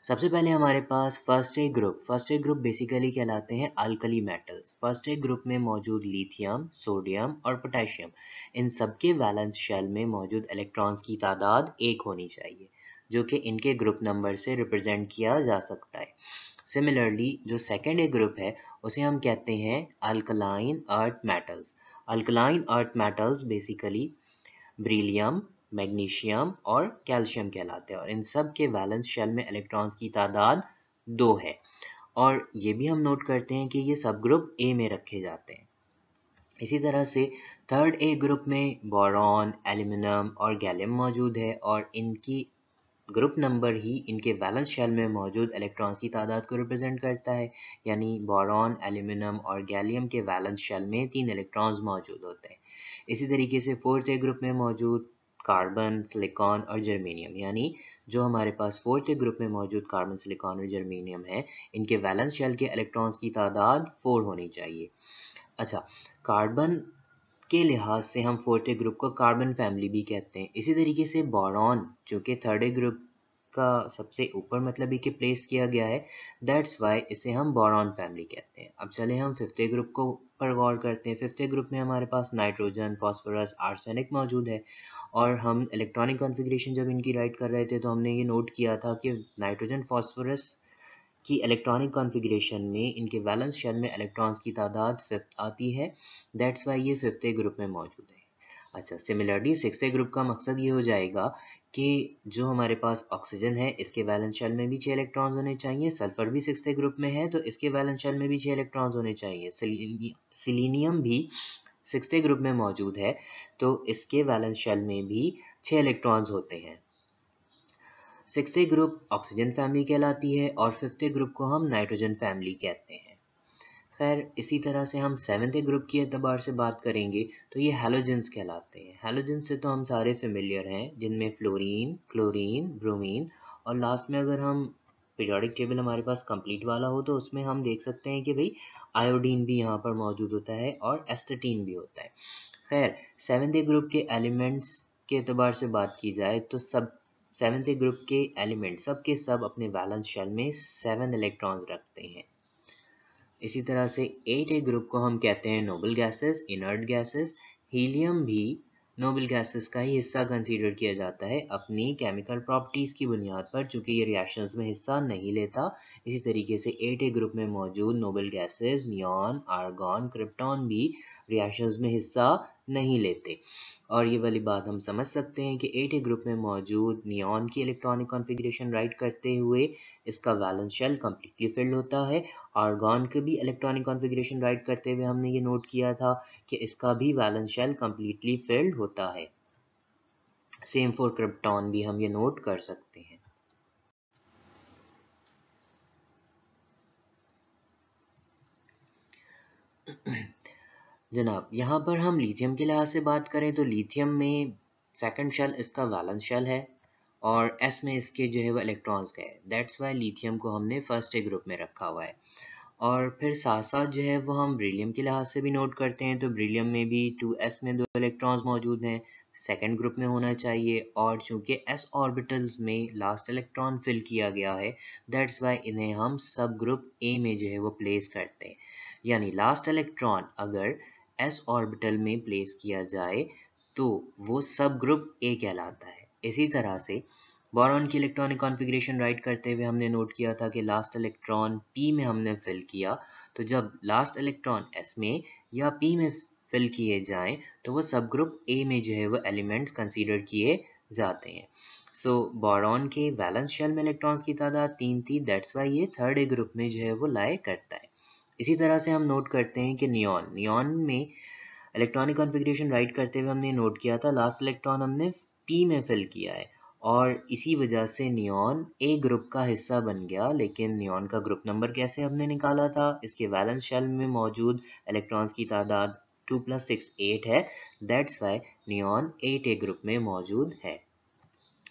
सबसे पहले हमारे पास first A group. First A group basically कहलाते हैं alkali metals. First A group में मौजूद लिथियम, सोडियम और पोटेशियम, इन सबके वैलेंस शेल में मौजूद इलेक्ट्रॉन्स की तादाद 1 होनी चाहिए, जो कि इनके ग्रुप नंबर से रिप्रेजेंट किया जा सकता है। सिमिलरली जो सेकेंड ए ग्रुप है उसे हम कहते हैं alkaline earth metals. Alkaline earth metals basically beryllium, magnesium और कैल्शियम कहलाते हैं और इन सब के वैलेंस शेल में इलेक्ट्रॉन्स की तादाद 2 है। और ये भी हम नोट करते हैं कि ये सब ग्रुप ए में रखे जाते हैं। इसी तरह से थर्ड ए ग्रुप में बोरॉन, एल्यूमिनियम और गैलियम मौजूद है और इनकी ग्रुप नंबर ही इनके वैलेंस शेल में मौजूद इलेक्ट्रॉन्स की तादाद को रिप्रेजेंट करता है, यानी बोरॉन, एल्यूमिनियम और गैलियम के वैलेंस शेल में 3 इलेक्ट्रॉन्स मौजूद होते हैं। इसी तरीके से फोर्थ ए ग्रुप में मौजूद कार्बन, सिलिकॉन और जर्मेनियम, यानी जो हमारे पास फोर्थ ए ग्रुप में मौजूद कार्बन, सिलिकॉन और जर्मेनियम है, इनके वैलेंस शेल के इलेक्ट्रॉन्स की तादाद 4 होनी चाहिए। अच्छा, कार्बन के लिहाज से हम फोर्थ ए ग्रुप को कार्बन फैमिली भी कहते हैं। इसी तरीके से बोरॉन जो कि थर्ड ए ग्रुप का सबसे ऊपर मतलब ही कि प्लेस किया गया है, दैट्स वाई इसे हम बोरॉन फैमिली कहते हैं। अब चले हम फिफ्थ ए ग्रुप को पर गौर करते हैं। फिफ्थ ए ग्रुप में हमारे पास नाइट्रोजन, फास्फोरस, आर्सेनिक मौजूद है और हम इलेक्ट्रॉनिक कॉन्फ़िगरेशन जब इनकी राइट कर रहे थे तो हमने ये नोट किया था कि नाइट्रोजन, फास्फोरस की इलेक्ट्रॉनिक कॉन्फ़िगरेशन में इनके वैलेंस शेल में इलेक्ट्रॉन्स की तादाद 5th आती है। दैट्स वाई ये 5th ए ग्रुप में मौजूद है। अच्छा, सिमिलरली 6th ए ग्रुप का मकसद ये हो जाएगा कि जो हमारे पास ऑक्सीजन है इसके वैलेंस शेल में भी 6 इलेक्ट्रॉन्स होने चाहिए। सल्फर भी 6th ए ग्रुप में है तो इसके वैलेंस शेल में भी 6 इलेक्ट्रॉन्स होने चाहिए। सिलीनियम भी 6th ए ग्रुप में मौजूद है तो इसके वैलेंस शेल में भी 6 इलेक्ट्रॉन्स होते हैं। 6th ए ग्रुप ऑक्सीजन फैमिली कहलाती है और 5th ए ग्रुप को हम नाइट्रोजन फैमिली कहते हैं। खैर, इसी तरह से हम 7th ए ग्रुप की एतबार से बात करेंगे तो ये हैलोजेंस कहलाते हैं। हैलोजेंस से तो हम सारे फेमिलियर हैं, जिनमें फ्लोरीन, क्लोरीन, ब्रोमीन और लास्ट में अगर हम पीरियोडिक टेबल हमारे पास कंप्लीट वाला हो तो उसमें हम देख सकते हैं कि भाई आयोडीन भी यहाँ पर मौजूद होता है और एस्टेटीन भी होता है। खैर, 7th ए ग्रुप के एलिमेंट्स के एतबार से बात की जाए तो सब 7th ग्रुप के एलिमेंट सब के सब अपने वैलेंस शेल में 7 इलेक्ट्रॉन्स रखते हैं। इसी तरह से 8A ग्रुप को हम कहते हैं noble gases, inert gases. Helium भी नोबल गैसेस का ही हिस्सा कंसीडर किया जाता है अपनी केमिकल प्रॉपर्टीज की बुनियाद पर, चूंकि ये रिएक्शंस में हिस्सा नहीं लेता। इसी तरीके से 8A ग्रुप में मौजूद noble gases neon, argon, krypton भी रिएक्शंस में हिस्सा नहीं लेते। और ये वाली बात हम समझ सकते हैं कि 8A ग्रुप में मौजूद नियॉन की इलेक्ट्रॉनिक कॉन्फ़िगरेशन राइट करते हुए इसका वैलेंस शेल कम्प्लीटली फिल्ड होता है। आर्गॉन के भी इलेक्ट्रॉनिक कॉन्फ़िगरेशन राइट करते हुए हमने ये नोट किया था कि इसका भी वैलेंस शेल कम्प्लीटली फिल्ड होता है। सेम फॉर क्रिप्टॉन भी हम ये नोट कर सकते हैं। जनाब, यहाँ पर हम लिथियम के लिहाज से बात करें तो लिथियम में सेकंड शेल इसका वैलेंस शेल है और एस में इसके जो है वो इलेक्ट्रॉन्स गए। दैट्स वाई लिथियम को हमने फर्स्ट ए ग्रुप में रखा हुआ है। और फिर साथ साथ जो है वो हम बेरिलियम के लिहाज से भी नोट करते हैं तो बेरिलियम में भी 2s में 2 इलेक्ट्रॉन्स मौजूद हैं, सेकंड ग्रुप में होना चाहिए। और चूंकि s ऑर्बिटल्स में लास्ट इलेक्ट्रॉन फिल किया गया है, दैट्स वाई इन्हें हम सब ग्रुप a में जो है वो प्लेस करते हैं। यानी लास्ट इलेक्ट्रॉन अगर s ऑर्बिटल में प्लेस किया जाए तो वो सब ग्रुप a कहलाता है। इसी तरह से बोरॉन की इलेक्ट्रॉनिक कॉन्फ़िगरेशन राइट करते हुए हमने नोट किया था कि लास्ट इलेक्ट्रॉन p में हमने फिल किया, तो जब लास्ट इलेक्ट्रॉन s में या p में फिल किए जाएं तो वो सब ग्रुप a में जो है वो एलिमेंट्स कंसीडर किए जाते हैं। सो बोरॉन के वैलेंस शेल में इलेक्ट्रॉन्स की तादाद 3 थी, दैट्स वाई ये थर्ड ए ग्रुप में जो है वो लाए करता है। इसी तरह से हम नोट करते हैं कि नियॉन में इलेक्ट्रॉनिक कॉन्फ़िगरेशन राइट करते हुए हमने नोट किया था लास्ट इलेक्ट्रॉन हमने p में फिल किया है और इसी वजह से नियॉन ए ग्रुप का हिस्सा बन गया। लेकिन नियॉन का ग्रुप नंबर कैसे हमने निकाला था? इसके वैलेंस शेल में मौजूद इलेक्ट्रॉन्स की तादाद 2 + 6 8 है, that's why neon 8A group में मौजूद है।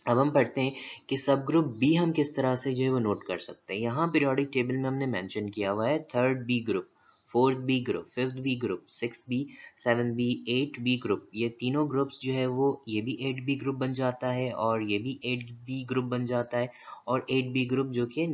अब हम पढ़ते हैं कि सब ग्रुप बी हम किस तरह से जो है वो नोट कर सकते हैं। यहाँ पीरियोडिक टेबल में हमने मेंशन किया हुआ है third B group, fourth B group, fifth B group, sixth B, seven B, 8B group. ये तीनों ग्रुप्स जो है वो ये भी 8B ग्रुप बन जाता है और ये भी 8B ग्रुप बन जाता है। और 8B ग्रुप जो कि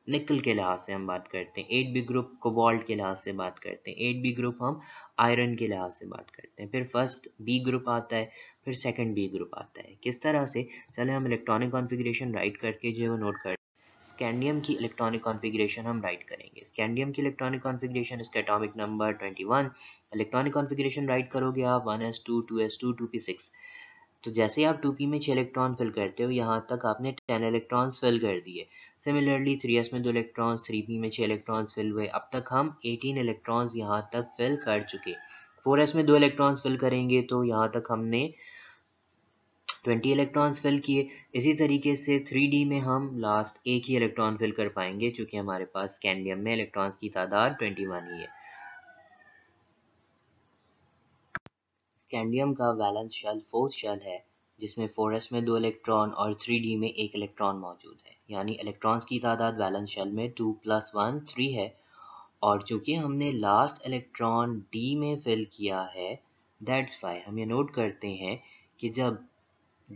निकल के लिहाज से हम बात करते हैं, 8B ग्रुप कोबाल्ट के लिहाज से बात करते हैं, 8B ग्रुप हम आयरन के लिहाज से बात करते हैं। फिर फर्स्ट बी ग्रुप आता है, फिर सेकंड बी ग्रुप आता है। किस तरह से? चले हम इलेक्ट्रॉनिक कॉन्फ़िगरेशन राइट करके जो है वो नोट कर। स्कैंडियम की इलेक्ट्रॉनिक कॉन्फ़िगरेशन हम राइट करेंगे। स्कैंडियम की इलेक्ट्रॉनिक कॉन्फ़िगरेशन, इसका atomic number 21। Electronic configuration right करोगे आप 1s2 2s2 2p6। तो जैसे आप 2p में 6 इलेक्ट्रॉन फिल करते हो, यहाँ तक आपने 10 इलेक्ट्रॉन्स फिल कर दिए। सिमिलरली 3s में 2 इलेक्ट्रॉन्स, 3p में 6 इलेक्ट्रॉन्स फिल हुए। अब तक हम 18 इलेक्ट्रॉन्स यहाँ तक फिल कर चुके। 4s में 2 इलेक्ट्रॉन्स फिल करेंगे तो यहाँ तक हमने 20 इलेक्ट्रॉन्स फिल किए। इसी तरीके से 3d में हम लास्ट एक ही इलेक्ट्रॉन फिल कर पाएंगे क्योंकि हमारे पास स्कैंडियम में इलेक्ट्रॉन्स की तादाद 21 ही है। स्कैंडियम का वैलेंस शेल फोर्थ शेल है जिसमें 4s में 2 इलेक्ट्रॉन और 3d में 1 इलेक्ट्रॉन मौजूद है। यानी इलेक्ट्रॉन्स की तादाद वैलेंस शेल में 2 + 1 3 है। और चूंकि हमने लास्ट इलेक्ट्रॉन d में फिल किया है, दैट्स वाई हम ये नोट करते हैं कि जब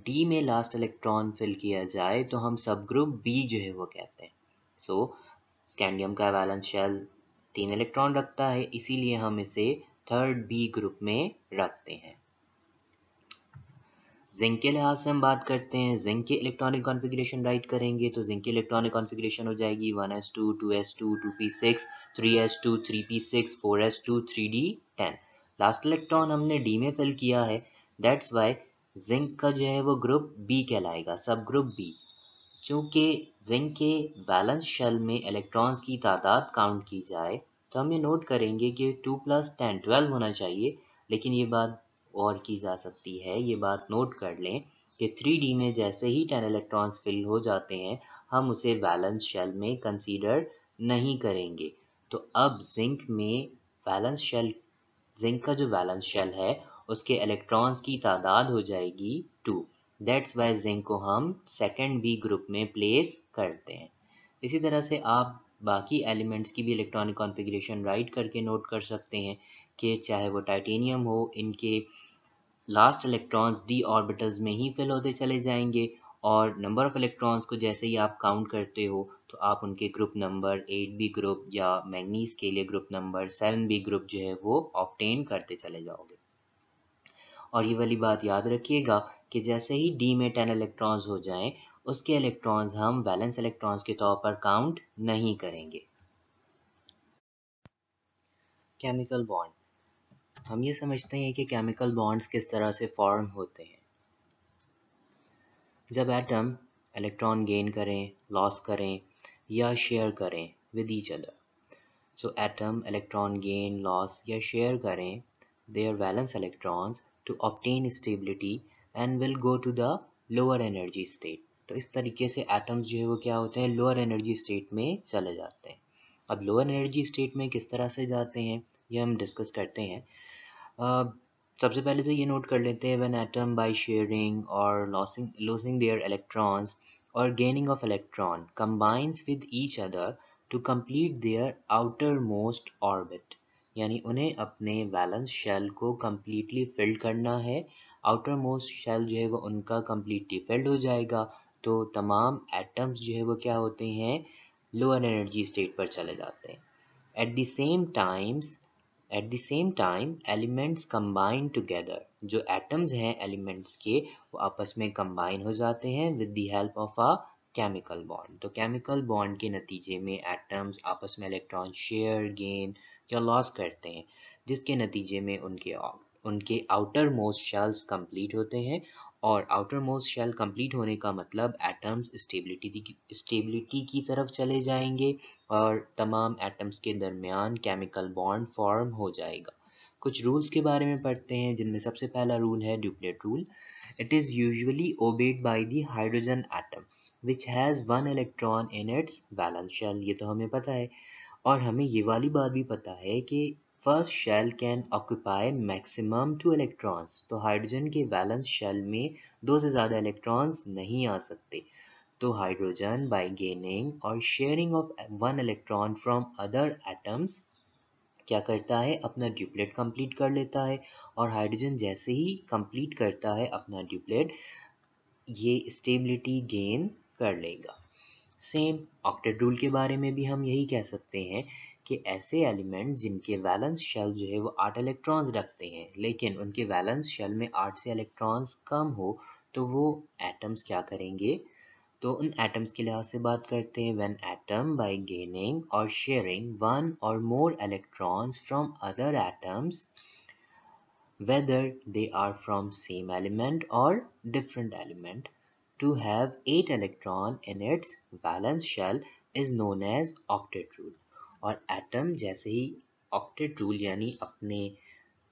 d में लास्ट इलेक्ट्रॉन फिल किया जाए तो हम सब ग्रुप b जो है वो कहते हैं। सो स्कैंडियम का वैलेंस शेल 3 इलेक्ट्रॉन रखता है, इसीलिए हम इसे थर्ड बी ग्रुप में रखते हैं। जिंक के लिहाज से हम बात करते हैं। जिंक की इलेक्ट्रॉनिक कॉन्फ़िगरेशन राइट करेंगे तो जिंक की इलेक्ट्रॉनिक कॉन्फ़िगरेशन हो जाएगी 1s2 2s2 2p6 3s2 3p6 4s2 3d10। Last electron हमने d में फिल किया है, दैट्स वाई जिंक का जो है वो ग्रुप b कहलाएगा, सब ग्रुप b। चूँकि जिंक के वैलेंस शेल में इलेक्ट्रॉन्स की तादाद काउंट की जाए तो हम ये नोट करेंगे कि 2 + 10 12 होना चाहिए। लेकिन ये बात और की जा सकती है, ये बात नोट कर लें कि 3d में जैसे ही 10 इलेक्ट्रॉन्स फिल हो जाते हैं हम उसे वैलेंस शेल में कंसीडर नहीं करेंगे। तो अब जिंक में वैलेंस शेल, जिंक का जो वैलेंस शेल है उसके इलेक्ट्रॉन्स की तादाद हो जाएगी 2। दैट्स वाई जिंक को हम सेकंड बी ग्रुप में प्लेस करते हैं। इसी तरह से आप बाकी एलिमेंट्स की भी इलेक्ट्रॉनिक कॉन्फ़िगरेशन राइट करके नोट कर सकते हैं कि चाहे वो टाइटेनियम हो, इनके लास्ट इलेक्ट्रॉन्स d ऑर्बिटल्स में ही फिल होते चले जाएंगे और नंबर ऑफ इलेक्ट्रॉन्स को जैसे ही आप काउंट करते हो तो आप उनके ग्रुप नंबर 8b ग्रुप या मैंगनीज के लिए ग्रुप नंबर 7b ग्रुप जो है वो ऑब्टेन करते चले जाओगे। और ये वाली बात याद रखिएगा कि जैसे ही d में 10 इलेक्ट्रॉन्स हो जाएं उसके इलेक्ट्रॉन्स हम वैलेंस इलेक्ट्रॉन्स के तौर पर काउंट नहीं करेंगे। केमिकल बॉन्ड, हम ये समझते हैं कि केमिकल बॉन्ड्स किस तरह से फॉर्म होते हैं। जब एटम इलेक्ट्रॉन गेन करें, लॉस करें या शेयर करें with each other, so atom electron gain, loss या शेयर करें their valence electrons to obtain stability and will go to the lower energy state। तो इस तरीके से एटम्स जो है वो क्या होते हैं, लोअर एनर्जी स्टेट में चले जाते हैं। अब लोअर एनर्जी स्टेट में किस तरह से जाते हैं ये हम डिस्कस करते हैं। सबसे पहले तो ये नोट कर लेते हैं व्हेन एटम बाय शेयरिंग और लॉसिंग देयर इलेक्ट्रॉन्स और gaining of electron combines with each other to complete their outer most orbit, यानी उन्हें अपने वैलेंस शेल को कम्प्लीटली फिल्ड करना है। आउटर मोस्ट शेल जो है वो उनका कम्प्लीटली फिल्ड हो जाएगा तो तमाम एटम्स जो है वो क्या होते हैं, लोअर एनर्जी स्टेट पर चले जाते हैं। At the same time elements combine together, जो एटम्स हैं एलिमेंट्स के वो आपस में कंबाइन हो जाते हैं with the help of a chemical bond. तो केमिकल बॉन्ड के नतीजे में एटम्स आपस में इलेक्ट्रॉन शेयर, गेन या लॉस करते हैं जिसके नतीजे में उनके आउटर मोस्ट शेल्स कंप्लीट होते हैं। और आउटर मोस्ट शेल कंप्लीट होने का मतलब एटम्स स्टेबिलिटी की तरफ चले जाएंगे और तमाम एटम्स के दरमियान केमिकल बॉन्ड फॉर्म हो जाएगा। कुछ रूल्स के बारे में पढ़ते हैं जिनमें सबसे पहला रूल है duplet rule. It is usually obeyed by the hydrogen atom which has one electron in its valence shell, ये तो हमें पता है। और हमें ये वाली बात भी पता है कि first shell can occupy maximum 2 electrons, तो हाइड्रोजन के वैलेंस शेल में 2 से ज़्यादा इलेक्ट्रॉन्स नहीं आ सकते। तो हाइड्रोजन बाय गेनिंग और sharing of 1 electron from other atoms क्या करता है, अपना ड्यूप्लेट कंप्लीट कर लेता है। और हाइड्रोजन जैसे ही कंप्लीट करता है अपना ड्यूप्लेट ये स्टेबिलिटी गेन कर लेगा। सेम ऑक्टेट रूल के बारे में भी हम यही कह सकते हैं कि ऐसे एलिमेंट्स जिनके वैलेंस शेल जो है वो 8 इलेक्ट्रॉन्स रखते हैं लेकिन उनके वैलेंस शेल में 8 से इलेक्ट्रॉन्स कम हो तो वो एटम्स क्या करेंगे, तो उन एटम्स के लिहाज से बात करते हैं व्हेन एटम बाय गेनिंग और शेयरिंग 1 और मोर electrons from other atoms whether they are from same element or different element to have 8 electron in its valence shell is known as octet rule। और atom जैसे ही octet rule यानी अपने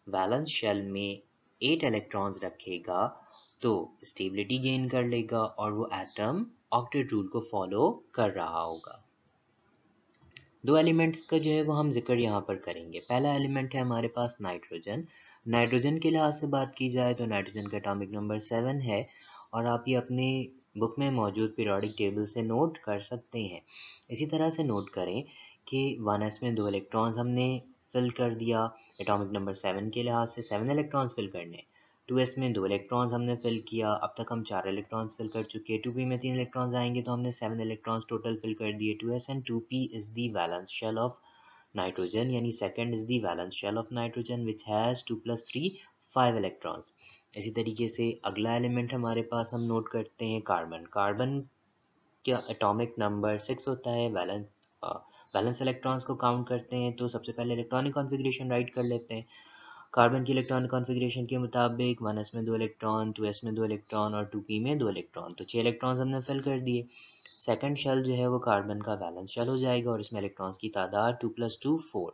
valence shell में 8 electrons रखेगा तो stability gain कर लेगा और वो एटम ऑक्टेट रूल को फॉलो कर रहा होगा। दो एलिमेंट्स का जो है वो हम जिक्र यहाँ पर करेंगे। पहला एलिमेंट है हमारे पास नाइट्रोजन। नाइट्रोजन के लिहाज से बात की जाए तो नाइट्रोजन का एटॉमिक नंबर 7 है और आप ये अपनी बुक में मौजूद पीरियोडिक टेबल से नोट कर सकते हैं। इसी तरह से नोट करें कि 1s में 2 इलेक्ट्रॉन्स हमने फिल कर दिया, एटॉमिक नंबर 7 के लिहाज से 7 इलेक्ट्रॉन्स फिल करने। 2s में 2 इलेक्ट्रॉन्स हमने फिल किया, अब तक हम 4 इलेक्ट्रॉन्स फिल कर चुके हैं। 2p में 3 इलेक्ट्रॉन्स आएंगे तो हमने 7 इलेक्ट्रॉन्स टोटल फिल कर दिए। 2s and 2p is the valence shell of nitrogen, यानी second is the valence shell of nitrogen which has 2 + 3 5 electrons. इसी तरीके से अगला एलिमेंट हमारे पास हम नोट करते हैं कार्बन। कार्बन का एटॉमिक नंबर 6 होता है। वैलेंस इलेक्ट्रॉन्स को काउंट करते हैं तो सबसे पहले इलेक्ट्रॉनिक कॉन्फ़िगरेशन राइट कर लेते हैं। कार्बन की इलेक्ट्रॉनिक कॉन्फ़िगरेशन के मुताबिक 1s में 2 इलेक्ट्रॉन, 2s में 2 इलेक्ट्रॉन और 2p में 2 इलेक्ट्रॉन, तो 6 इलेक्ट्रॉन्स हमने फिल कर दिए। सेकंड शेल जो है वो कार्बन का वैलेंस शेल हो जाएगा और इसमें इलेक्ट्रॉन्स की तादाद 2 + 2 4।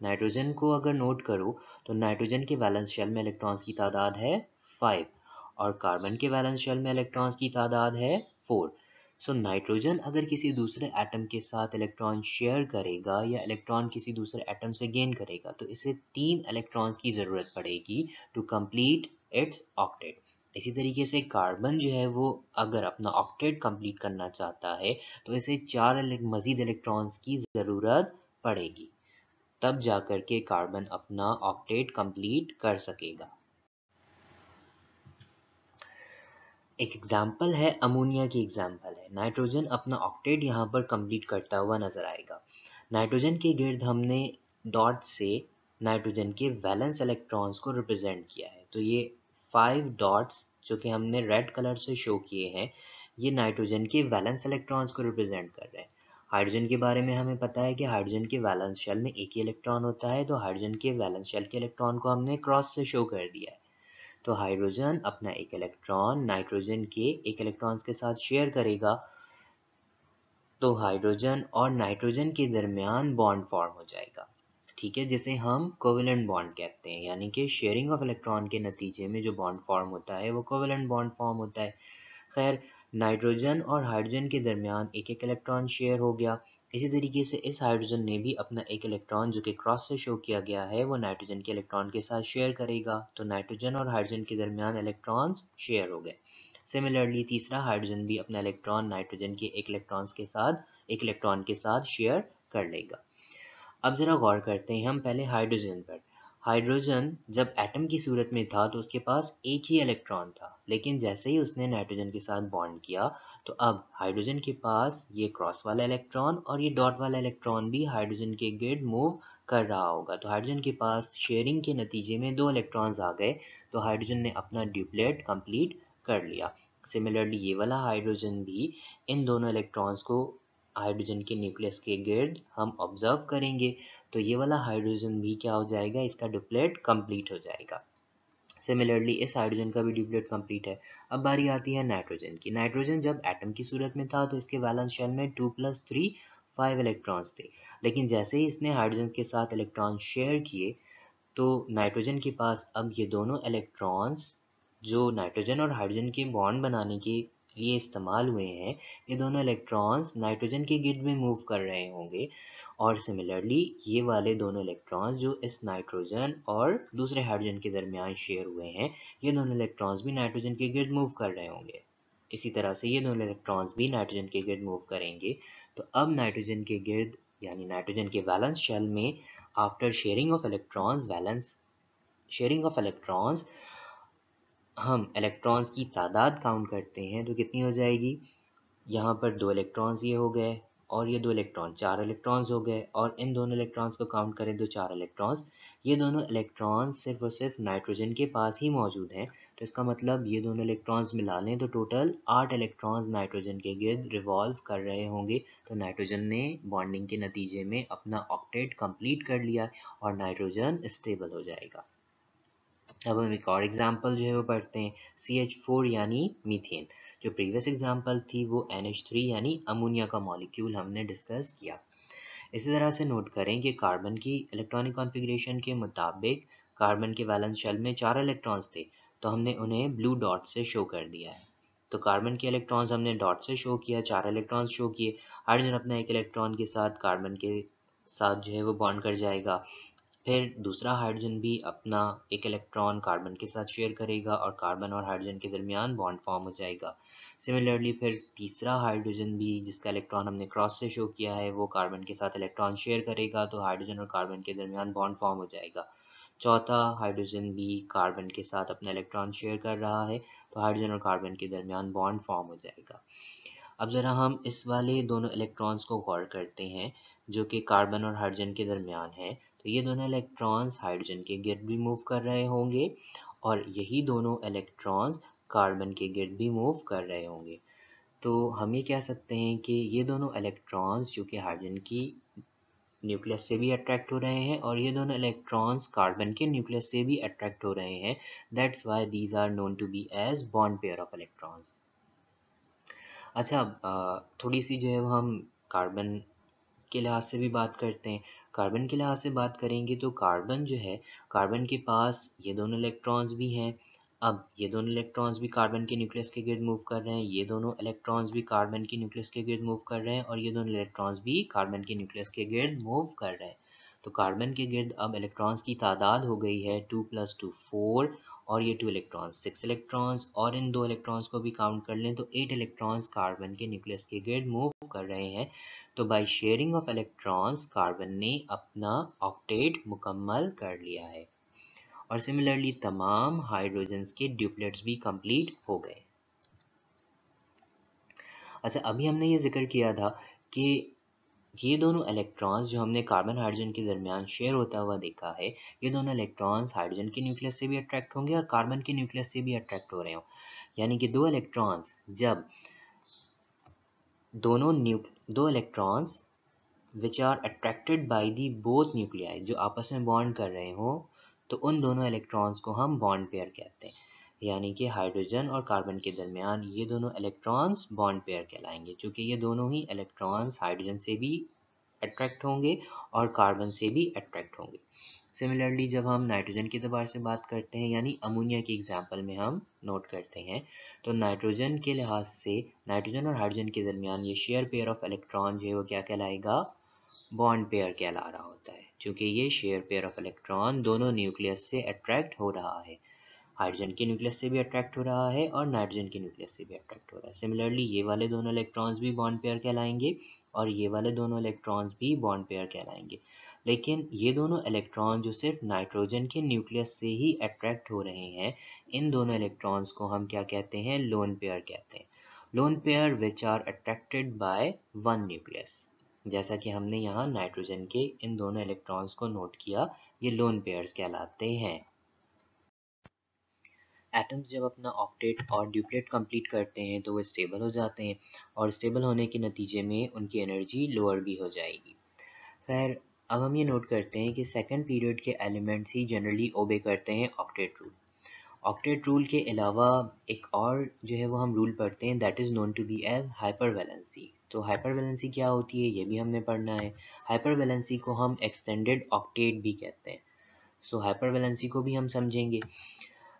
नाइट्रोजन को अगर नोट करो तो नाइट्रोजन के वैलेंस शेल में इलेक्ट्रॉन्स की तादाद है 5 और कार्बन के वैलेंस शेल में इलेक्ट्रॉन्स की तादाद है 4। सो नाइट्रोजन अगर किसी दूसरे एटम के साथ इलेक्ट्रॉन शेयर करेगा या इलेक्ट्रॉन किसी दूसरे एटम से गेन करेगा तो इसे 3 इलेक्ट्रॉन्स की ज़रूरत पड़ेगी टू कंप्लीट इट्स ऑक्टेट। इसी तरीके से कार्बन जो है वो अगर अपना ऑक्टेट कंप्लीट करना चाहता है तो इसे 4 मज़ीद इलेक्ट्रॉन्स की ज़रूरत पड़ेगी, तब जाकर के कार्बन अपना ऑक्टेट कंप्लीट कर सकेगा। एक एग्जाम्पल है, अमोनिया की एग्जाम्पल है। नाइट्रोजन अपना ऑक्टेट यहाँ पर कंप्लीट करता हुआ नजर आएगा। नाइट्रोजन के गिर्द हमने डॉट से नाइट्रोजन के वैलेंस इलेक्ट्रॉन्स को रिप्रेजेंट किया है। तो ये 5 डॉट्स जो कि हमने रेड कलर से शो किए हैं, ये नाइट्रोजन के वैलेंस इलेक्ट्रॉन्स को रिप्रेजेंट कर रहे हैं। हाइड्रोजन के बारे में हमें पता है कि हाइड्रोजन के वैलेंस शेल में एक ही इलेक्ट्रॉन होता है, तो हाइड्रोजन के वैलेंस शेल के इलेक्ट्रॉन को हमने क्रॉस से शो कर दिया है। तो हाइड्रोजन अपना एक इलेक्ट्रॉन नाइट्रोजन के एक इलेक्ट्रॉन के साथ शेयर करेगा, तो हाइड्रोजन और नाइट्रोजन के दरमियान बॉन्ड फॉर्म हो जाएगा, ठीक है, जिसे हम कोवेलेंट बॉन्ड कहते हैं। यानी कि शेयरिंग ऑफ इलेक्ट्रॉन के नतीजे में जो बॉन्ड फॉर्म होता है वो कोवेलेंट बॉन्ड फॉर्म होता है। खैर, नाइट्रोजन और हाइड्रोजन के दरमियान एक एक इलेक्ट्रॉन शेयर हो गया। इसी तरीके से इस हाइड्रोजन ने भी अपना एक इलेक्ट्रॉन जो कि क्रॉस से शो किया गया है वो नाइट्रोजन के इलेक्ट्रॉन के साथ शेयर करेगा। तो नाइट्रोजन और हाइड्रोजन के दरमियान इलेक्ट्रॉन्स शेयर हो गए। सिमिलरली तीसरा हाइड्रोजन भी अपना इलेक्ट्रॉन नाइट्रोजन के एक इलेक्ट्रॉन के साथ शेयर कर लेगा। अब जरा गौर करते हैं हम पहले हाइड्रोजन पर। हाइड्रोजन जब एटम की सूरत में था तो उसके पास एक ही इलेक्ट्रॉन था, लेकिन जैसे ही उसने नाइट्रोजन के साथ बॉन्ड किया तो अब हाइड्रोजन के पास ये क्रॉस वाला इलेक्ट्रॉन और ये डॉट वाला इलेक्ट्रॉन भी हाइड्रोजन के गिर्द मूव कर रहा होगा। तो हाइड्रोजन के पास शेयरिंग के नतीजे में 2 इलेक्ट्रॉन्स आ गए, तो हाइड्रोजन ने अपना ड्यूप्लेट कंप्लीट कर लिया। सिमिलरली ये वाला हाइड्रोजन भी इन दोनों इलेक्ट्रॉन्स को हाइड्रोजन के न्यूक्लियस के गिर्द हम ऑब्जर्व करेंगे, तो ये वाला हाइड्रोजन भी क्या हो जाएगा, इसका डुप्लेट कंप्लीट हो जाएगा। सिमिलरली इस हाइड्रोजन का भी डुप्लेट कंप्लीट है। अब बारी आती है नाइट्रोजन की। नाइट्रोजन जब एटम की सूरत में था तो इसके वैलेंस शेल में 2+3 5 इलेक्ट्रॉन्स थे, लेकिन जैसे ही इसने हाइड्रोजन के साथ इलेक्ट्रॉन शेयर किए तो नाइट्रोजन के पास अब ये दोनों इलेक्ट्रॉन्स जो नाइट्रोजन और हाइड्रोजन के बॉन्ड बनाने के लिए इस्तेमाल हुए हैं, ये दोनों इलेक्ट्रॉन्स नाइट्रोजन के गिर्द में मूव कर रहे होंगे। और सिमिलरली ये वाले दोनों इलेक्ट्रॉन्स जो इस नाइट्रोजन और दूसरे हाइड्रोजन के दरमियान शेयर हुए हैं, ये दोनों इलेक्ट्रॉन्स भी नाइट्रोजन के गिर्द मूव कर रहे होंगे। इसी तरह से ये दोनों इलेक्ट्रॉन्स भी नाइट्रोजन के गिर्द मूव करेंगे। तो अब नाइट्रोजन के गिर्द यानी नाइट्रोजन के वैलेंस शेल में आफ्टर शेयरिंग ऑफ इलेक्ट्रॉन्स हम इलेक्ट्रॉन्स की तादाद काउंट करते हैं तो कितनी हो जाएगी। यहाँ पर 2 इलेक्ट्रॉन्स ये हो गए और ये 2 इलेक्ट्रॉन 4 इलेक्ट्रॉन्स हो गए, और इन दोनों इलेक्ट्रॉन्स को काउंट करें तो 4 इलेक्ट्रॉन्स। ये दोनों इलेक्ट्रॉन्स सिर्फ और सिर्फ नाइट्रोजन के पास ही मौजूद हैं, तो इसका मतलब ये दोनों इलेक्ट्रॉन्स मिला लें तो टोटल 8 इलेक्ट्रॉन्स नाइट्रोजन के गिर्द रिवॉल्व कर रहे होंगे। तो नाइट्रोजन ने बॉन्डिंग के नतीजे में अपना ऑक्टेट कंप्लीट कर लिया और नाइट्रोजन स्टेबल हो जाएगा। अब हम एक और एग्जांपल जो है वो पढ़ते हैं, CH4 यानी मीथेन। जो प्रीवियस एग्जांपल थी वो NH3 यानी अमोनिया का मॉलिक्यूल हमने डिस्कस किया। इसी तरह से नोट करें कि कार्बन की इलेक्ट्रॉनिक कॉन्फ़िगरेशन के मुताबिक कार्बन के वैलेंस शेल में 4 इलेक्ट्रॉन्स थे, तो हमने उन्हें ब्लू डॉट से शो कर दिया है। तो कार्बन के इलेक्ट्रॉन्स हमने डॉट से शो किया, 4 इलेक्ट्रॉन्स शो किए। हाइड्रोजन अपना एक इलेक्ट्रॉन के साथ कार्बन के साथ जो है वो बॉन्ड कर जाएगा। फिर दूसरा हाइड्रोजन भी अपना एक इलेक्ट्रॉन कार्बन के साथ शेयर करेगा और कार्बन और हाइड्रोजन के दरमियान बॉन्ड फॉर्म हो जाएगा। सिमिलरली फिर तीसरा हाइड्रोजन भी जिसका इलेक्ट्रॉन हमने क्रॉस से शो किया है वो कार्बन के साथ इलेक्ट्रॉन शेयर करेगा, तो हाइड्रोजन और कार्बन के दरमियान बॉन्ड फॉर्म हो जाएगा। चौथा हाइड्रोजन भी कार्बन के साथ अपना इलेक्ट्रॉन शेयर कर रहा है, तो हाइड्रोजन और कार्बन के दरमियान बॉन्ड फॉर्म हो जाएगा। अब ज़रा हम इस वाले दोनों इलेक्ट्रॉन्स को गौर करते हैं जो कि कार्बन और हाइड्रोजन के दरमियान है। तो ये दोनों इलेक्ट्रॉन्स हाइड्रोजन के गिर्द भी मूव कर रहे होंगे और यही दोनों इलेक्ट्रॉन्स कार्बन के गिर्द भी मूव कर रहे होंगे। तो हम ये कह सकते हैं कि ये दोनों इलेक्ट्रॉन्स जो कि हाइड्रोजन की न्यूक्लियस से भी अट्रैक्ट हो रहे हैं और ये दोनों इलेक्ट्रॉन्स कार्बन के न्यूक्लियस से भी अट्रैक्ट हो रहे हैं। That's why these are known to be as bond pair of electrons. अच्छा, थोड़ी सी जो है वो हम कार्बन के लिहाज से भी बात करते हैं। कार्बन के लिहाज से बात करेंगे तो कार्बन जो है, कार्बन के पास ये दोनों इलेक्ट्रॉन्स भी हैं। अब ये दोनों इलेक्ट्रॉन्स भी कार्बन के न्यूक्लियस के गिर्द मूव कर रहे हैं, ये दोनों इलेक्ट्रॉन्स भी कार्बन के न्यूक्लियस के गिर्द मूव कर रहे हैं और ये दोनों इलेक्ट्रॉन्स भी कार्बन के न्यूक्लियस के गिर्द मूव कर रहे हैं। तो कार्बन के गिर्द अब इलेक्ट्रॉन्स की तादाद हो गई है 2 + 2 4 और ये 2 इलेक्ट्रॉन्स 6 इलेक्ट्रॉन्स, और इन 2 इलेक्ट्रॉन्स को भी काउंट कर लें तो 8 इलेक्ट्रॉन्स कार्बन के न्यूक्लियस के गिर्द मूव कर रहे हैं। तो by sharing of electrons carbon ने अपना ऑक्टेट मुकम्मल कर लिया है और सिमिलरली तमाम हाइड्रोजन्स के ड्यूप्लेट्स भी कंप्लीट हो गए। अच्छा, अभी हमने ये जिक्र किया था कि ये दोनों इलेक्ट्रॉन्स जो हमने कार्बन हाइड्रोजन के दरमियान शेयर होता हुआ देखा है, ये दोनों इलेक्ट्रॉन्स हाइड्रोजन के न्यूक्लियस से भी अट्रैक्ट होंगे और कार्बन के न्यूक्लियस से भी अट्रैक्ट हो रहे हो। यानी कि दो इलेक्ट्रॉन्स दो electrons which are attracted by the both nuclei, जो आपस में बॉन्ड कर रहे हो, तो उन दोनों इलेक्ट्रॉन्स को हम बॉन्ड पेयर कहते हैं। यानी कि हाइड्रोजन और कार्बन के दरमियान ये दोनों इलेक्ट्रॉन्स बॉन्ड पेयर कहलाएंगे, क्योंकि ये दोनों ही इलेक्ट्रॉन्स हाइड्रोजन से भी अट्रैक्ट होंगे और कार्बन से भी अट्रैक्ट होंगे। सिमिलरली जब हम नाइट्रोजन के अतबार से बात करते हैं, यानी अमोनिया की एग्जांपल में हम नोट करते हैं, तो नाइट्रोजन के लिहाज से नाइट्रोजन और हाइड्रोजन के दरमियान ये शेयर पेयर ऑफ इलेक्ट्रॉन जो है वो क्या कहलाएगा, बॉन्ड पेयर कहला रहा होता है, क्योंकि ये शेयर पेयर ऑफ इलेक्ट्रॉन दोनों न्यूक्लियस से अट्रैक्ट हो रहा है। हाइड्रोजन के न्यूक्लियस से भी अट्रैक्ट हो रहा है और नाइट्रोजन के न्यूक्लियस से भी अट्रैक्ट हो रहा है। सिमिलरली ये वाले दोनों इलेक्ट्रॉन्स भी बॉन्ड पेयर कहलाएंगे और ये वाले दोनों इलेक्ट्रॉन्स भी बॉन्ड पेयर कहलाएंगे। लेकिन ये दोनों इलेक्ट्रॉन जो सिर्फ नाइट्रोजन के न्यूक्लियस से ही अट्रैक्ट हो रहे हैं, इन दोनों इलेक्ट्रॉन्स को हम क्या कहते हैं, लोन पेयर कहते हैं। Lone pair which are attracted by one nucleus. जैसा कि हमने यहाँ नाइट्रोजन के इन दोनों इलेक्ट्रॉन्स को नोट किया, ये लोन पेयर्स कहलाते हैं। एटम्स जब अपना ऑक्टेट और ड्यूप्लेट कंप्लीट करते हैं तो वो स्टेबल हो जाते हैं और स्टेबल होने के नतीजे में उनकी एनर्जी लोअर भी हो जाएगी। खैर, अब हम ये नोट करते हैं कि सेकंड पीरियड के एलिमेंट्स ही जनरली ओबे करते हैं ऑक्टेट रूल। ऑक्टेट रूल के अलावा एक और जो है वो हम रूल पढ़ते हैं, that is known to be as hypervalency. तो हाइपरवैलेंसी क्या होती है ये भी हमने पढ़ना है। हाइपरवैलेंसी को हम एक्सटेंडेड ऑक्टेट भी कहते हैं। सो हाइपरवैलेंसी को भी हम समझेंगे।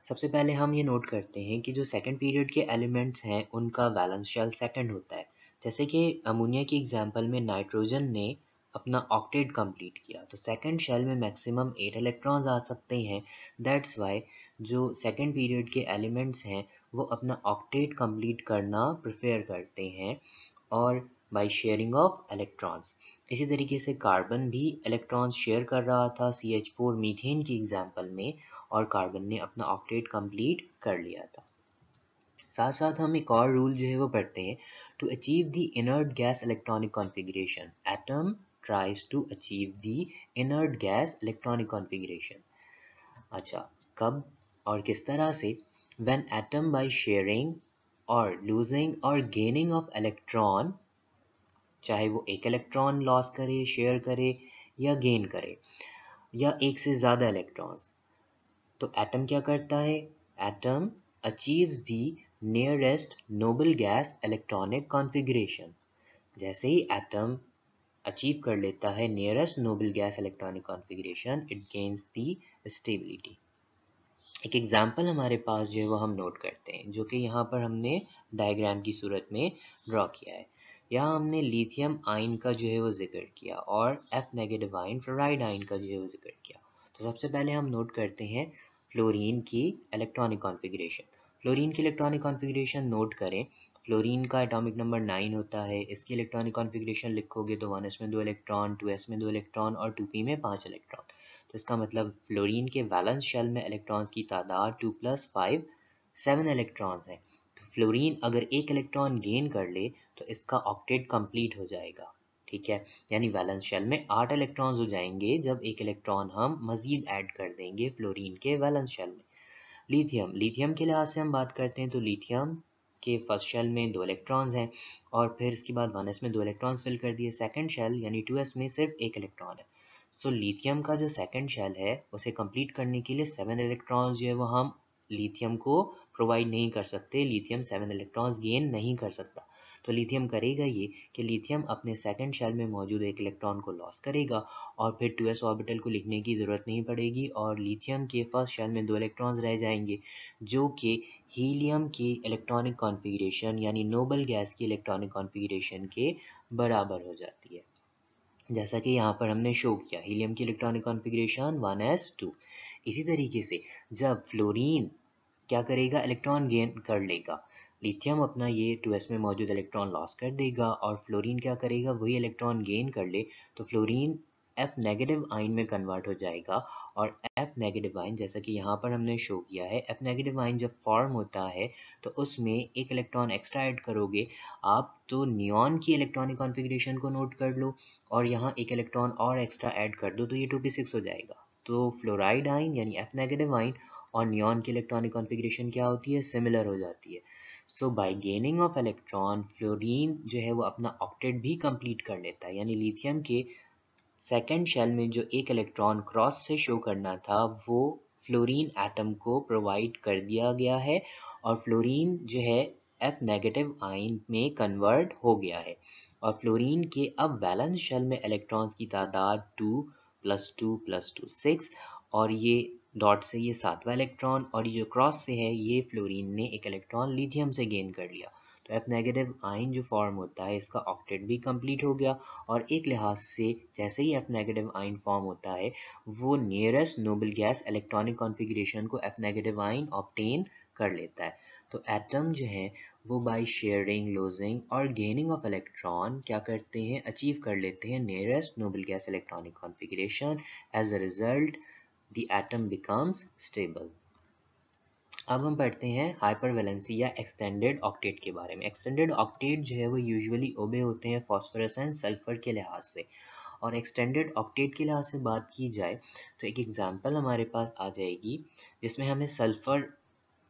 सबसे पहले हम ये नोट करते हैं कि जो सेकंड पीरियड के एलिमेंट्स हैं उनका वैलेंस शेल सेकंड होता है। जैसे कि अमोनिया की एग्जांपल में नाइट्रोजन ने अपना ऑक्टेट कंप्लीट किया, तो सेकंड शेल में मैक्सिमम 8 इलेक्ट्रॉन्स आ सकते हैं। दैट्स वाई जो सेकंड पीरियड के एलिमेंट्स हैं वो अपना ऑक्टेट कंप्लीट करना प्रेफर करते हैं और बाय शेयरिंग ऑफ इलेक्ट्रॉन्स। इसी तरीके से कार्बन भी इलेक्ट्रॉन्स शेयर कर रहा था CH4 मीथेन की एग्जांपल में, और कार्बन ने अपना ऑक्टेट कंप्लीट कर लिया था। साथ साथ हम एक और रूल जो है वो पढ़ते हैं, to achieve the inert gas electronic configuration atom tries to achieve the inert gas electronic configuration. अच्छा, कब और किस तरह से? व्हेन एटम बाय शेयरिंग और लूजिंग और गेनिंग ऑफ इलेक्ट्रॉन, चाहे वो एक इलेक्ट्रॉन लॉस करे, शेयर करे या गेन करे, या एक से ज़्यादा इलेक्ट्रॉन्स, तो एटम क्या करता है? Atom achieves the nearest noble gas electronic configuration. जैसे ही एटम अचीव कर लेता है nearest noble gas electronic configuration, it gains the stability. एक एग्जांपल हमारे पास जो है वो हम नोट करते हैं, जो कि यहाँ पर हमने डायग्राम की सूरत में ड्रॉ किया है। यहाँ हमने लिथियम आयन का जो है वो जिक्र किया और F negative ion fluoride ion का जो है वो जिक्र किया। तो सबसे पहले हम नोट करते हैं फ्लोरीन की इलेक्ट्रॉनिक कॉन्फ़िगरेशन। फ्लोरीन की इलेक्ट्रॉनिक कॉन्फ़िगरेशन नोट करें। फ्लोरीन का एटॉमिक नंबर 9 होता है। इसकी इलेक्ट्रॉनिक कॉन्फ़िगरेशन लिखोगे तो 1s में 2 इलेक्ट्रॉन, 2s में 2 इलेक्ट्रॉन और 2p में 5 इलेक्ट्रॉन। तो इसका मतलब फ्लोरीन के वैलेंस शेल में इलेक्ट्रॉन्स की तादाद 2 + 5 7 इलेक्ट्रॉन्स हैं। तो फ्लोरीन अगर एक इलेक्ट्रॉन गेन कर ले तो इसका ऑक्टेट कंप्लीट हो जाएगा, ठीक है। यानी वैलेंस शेल में 8 इलेक्ट्रॉन्स हो जाएंगे जब एक इलेक्ट्रॉन हम मजीद ऐड कर देंगे फ्लोरीन के वैलेंस शेल में। लिथियम के लिहाज से हम बात करते हैं तो लिथियम के फर्स्ट शेल में 2 इलेक्ट्रॉन्स हैं और फिर इसके बाद 1s में 2 इलेक्ट्रॉन्स फिल कर दिए। सेकंड शेल यानी 2s में सिर्फ एक इलेक्ट्रॉन है। सो लिथियम का जो सेकंड शेल है उसे कंप्लीट करने के लिए 7 इलेक्ट्रॉन्स जो है वो हम लिथियम को प्रोवाइड नहीं कर सकते। लिथियम 7 इलेक्ट्रॉन्स गेन नहीं कर सकता। तो लिथियम करेगा ये कि लिथियम अपने सेकंड शेल में मौजूद एक इलेक्ट्रॉन को लॉस करेगा और फिर 2s ऑर्बिटल को लिखने की ज़रूरत नहीं पड़ेगी और लिथियम के फर्स्ट शेल में 2 इलेक्ट्रॉन्स रह जाएंगे, जो कि हीलियम की इलेक्ट्रॉनिक कॉन्फ़िगरेशन यानी नोबल गैस की इलेक्ट्रॉनिक कॉन्फ़िगरेशन के बराबर हो जाती है। जैसा कि यहाँ पर हमने शो किया, हीलियम की इलेक्ट्रॉनिक कॉन्फ़िगरेशन 1s2। इसी तरीके से जब फ्लोरीन क्या करेगा, इलेक्ट्रॉन गेन कर लेगा, लिथियम अपना ये 2s में मौजूद इलेक्ट्रॉन लॉस कर देगा और फ्लोरीन क्या करेगा, वही इलेक्ट्रॉन गेन कर ले, तो फ्लोरीन F नेगेटिव आयन में कन्वर्ट हो जाएगा। और F नेगेटिव आयन, जैसा कि यहाँ पर हमने शो किया है, F नेगेटिव आयन जब फॉर्म होता है तो उसमें एक इलेक्ट्रॉन एक्स्ट्रा ऐड करोगे आप, तो नियॉन की इलेक्ट्रॉनिक कॉन्फ़िगरेशन को नोट कर लो और यहाँ एक इलेक्ट्रॉन और एक्स्ट्रा ऐड कर दो तो ये 2p6 हो जाएगा। तो फ्लोराइड आयन यानी F नेगेटिव आयन और नियॉन की इलेक्ट्रॉनिक कॉन्फ़िगरेशन क्या होती है, सिमिलर हो जाती है। So by gaining of electron, fluorine जो है वो अपना ऑक्टेट भी कंप्लीट कर लेता है, यानी लिथियम के सेकेंड शेल में जो एक इलेक्ट्रॉन क्रॉस से शो करना था वो फ्लोरीन एटम को प्रोवाइड कर दिया गया है और फ्लोरीन जो है F नेगेटिव आयन में कन्वर्ट हो गया है। और फ्लोरीन के अब वैलेंस शेल में इलेक्ट्रॉन्स की तादाद 2 + 2 + 2 6 और ये डॉट से ये 7वां इलेक्ट्रॉन, और ये जो क्रॉस से है ये फ्लोरीन ने एक इलेक्ट्रॉन लिथियम से गेन कर लिया। तो F नेगेटिव आयन जो फॉर्म होता है इसका ऑक्टेट भी कंप्लीट हो गया और एक लिहाज से जैसे ही F नेगेटिव आयन फॉर्म होता है वो nearest noble gas electronic configuration को F नेगेटिव आयन ऑब्टेन कर लेता है। तो एटम जो है वो बाय शेयरिंग, लूजिंग और गेनिंग ऑफ इलेक्ट्रॉन क्या करते हैं, अचीव कर लेते हैं nearest noble gas electronic configuration. As a result the atom becomes stable. अब हम पढ़ते हैं हाइपरवैलेंसी या एक्सटेंडेड ऑक्टेट के बारे में। एक्सटेंडेड ऑक्टेट जो है वो यूजुअली ओबे होते हैं फॉस्फोरस एंड सल्फर के लिहाज से। और एक्सटेंडेड ऑक्टेट के लिहाज से बात की जाए तो एक एग्जांपल हमारे पास आ जाएगी जिसमें हमें सल्फर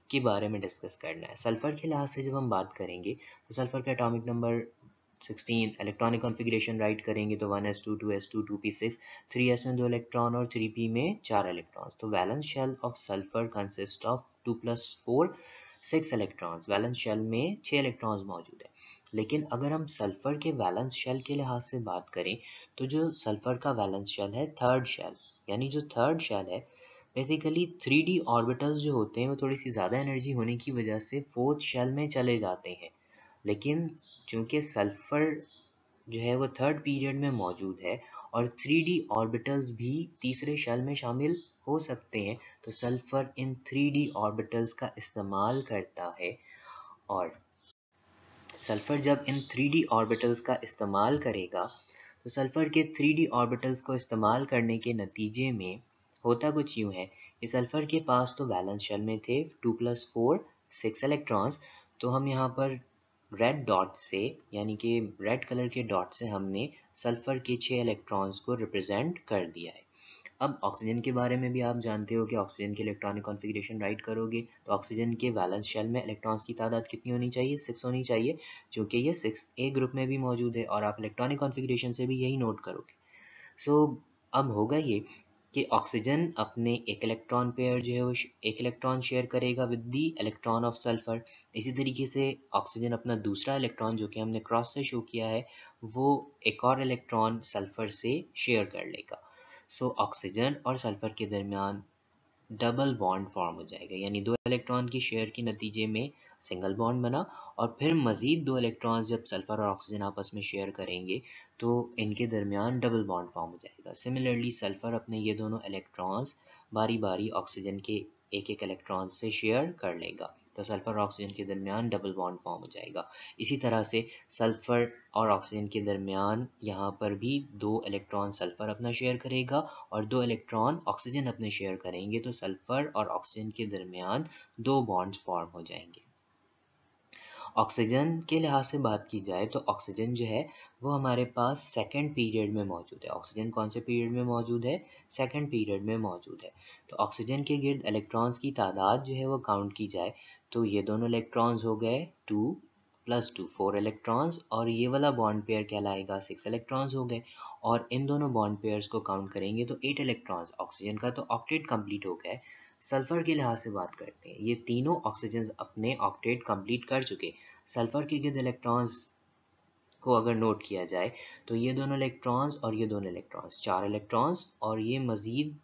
के बारे में डिस्कस करना है। सल्फर के लिहाज से जब हम बात करेंगे तो सल्फर का atomic number 16, electronic configuration right करेंगे तो 1s2 2s2 2p6, 3s में 2 इलेक्ट्रॉन और 3p में 4 इलेक्ट्रॉन। तो valence shell of sulphur consist of 2 + 4 6 electrons. Valence shell में 6 इलेक्ट्रॉन्स मौजूद है। लेकिन अगर हम सल्फर के वैलेंस शेल के लिहाज से बात करें तो जो सल्फर का वैलेंस शेल है थर्ड शेल, यानी जो थर्ड शेल है बेसिकली 3d ऑर्बिटल्स जो होते हैं वो थोड़ी सी ज़्यादा एनर्जी होने की वजह से फोर्थ शेल में चले जाते हैं। लेकिन चूंकि सल्फर जो है वो थर्ड पीरियड में मौजूद है और 3d ऑर्बिटल्स भी तीसरे शेल में शामिल हो सकते हैं, तो सल्फर इन 3d ऑर्बिटल्स का इस्तेमाल करता है। और सल्फर जब इन 3d ऑर्बिटल्स का इस्तेमाल करेगा तो सल्फर के 3d ऑर्बिटल्स को इस्तेमाल करने के नतीजे में होता कुछ यूँ है कि सल्फर के पास तो वैलेंस शेल में थे 2 + 4 6 इलेक्ट्रॉन्स। तो हम यहाँ पर रेड डॉट से, यानी कि रेड कलर के डॉट से हमने सल्फर के 6 इलेक्ट्रॉन्स को रिप्रेजेंट कर दिया है। अब ऑक्सीजन के बारे में भी आप जानते हो कि ऑक्सीजन की इलेक्ट्रॉनिक कॉन्फ़िगरेशन राइट करोगे तो ऑक्सीजन के वैलेंस शेल में इलेक्ट्रॉन्स की तादाद कितनी होनी चाहिए, 6 होनी चाहिए, क्योंकि ये 6A ग्रुप में भी मौजूद है और आप इलेक्ट्रॉनिक कॉन्फ़िगरेशन से भी यही नोट करोगे। सो अब होगा ये कि ऑक्सीजन अपने एक इलेक्ट्रॉन पेयर जो है वो एक इलेक्ट्रॉन शेयर करेगा with the electron of sulphur. इसी तरीके से ऑक्सीजन अपना दूसरा इलेक्ट्रॉन जो कि हमने क्रॉस से शो किया है वो एक और इलेक्ट्रॉन सल्फर से शेयर कर लेगा। सो ऑक्सीजन और सल्फर के दरमियान डबल बॉन्ड फॉर्म हो जाएगा, यानी 2 इलेक्ट्रॉन की शेयर के नतीजे में सिंगल बॉन्ड बना और फिर मज़ीद 2 इलेक्ट्रॉन्स जब सल्फर और ऑक्सीजन आपस में शेयर करेंगे तो इनके दरमियान डबल बॉन्ड फॉर्म हो जाएगा। सिमिलरली सल्फर अपने ये दोनों इलेक्ट्रॉन्स बारी बारी ऑक्सीजन के एक एक इलेक्ट्रॉन से शेयर कर लेगा, तो सल्फर और ऑक्सीजन के दरमियान डबल बॉन्ड फॉर्म हो जाएगा। इसी तरह से सल्फर और ऑक्सीजन के दरमियान यहाँ पर भी 2 इलेक्ट्रॉन सल्फर अपना शेयर करेगा और 2 इलेक्ट्रॉन ऑक्सीजन अपने शेयर करेंगे, तो सल्फर और ऑक्सीजन के दरमियान 2 बॉन्ड्स फॉर्म हो जाएंगे। ऑक्सीजन के लिहाज से बात की जाए तो ऑक्सीजन जो है वो हमारे पास सेकंड पीरियड में मौजूद है। ऑक्सीजन कौन से पीरियड में मौजूद है, सेकंड पीरियड में मौजूद है। तो ऑक्सीजन के गिर्द इलेक्ट्रॉन्स की तादाद जो है वो काउंट की जाए तो ये दोनों इलेक्ट्रॉन्स हो गए 2 + 2 4 इलेक्ट्रॉन्स और ये वाला बॉन्ड पेयर कहलाएगा 6 इलेक्ट्रॉन्स हो गए। और इन दोनों बॉन्ड पेयर्स को काउंट करेंगे तो 8 इलेक्ट्रॉन्स। ऑक्सीजन का तो ऑक्टेट कंप्लीट हो गया है। सल्फर के लिहाज से बात करते हैं, ये तीनों ऑक्सीजन अपने ऑक्टेट कंप्लीट कर चुके। सल्फर के गिर्द इलेक्ट्रॉन्स को अगर नोट किया जाए तो ये दोनों इलेक्ट्रॉन्स और ये दोनों इलेक्ट्रॉन्स 4 इलेक्ट्रॉन्स और ये मज़ीद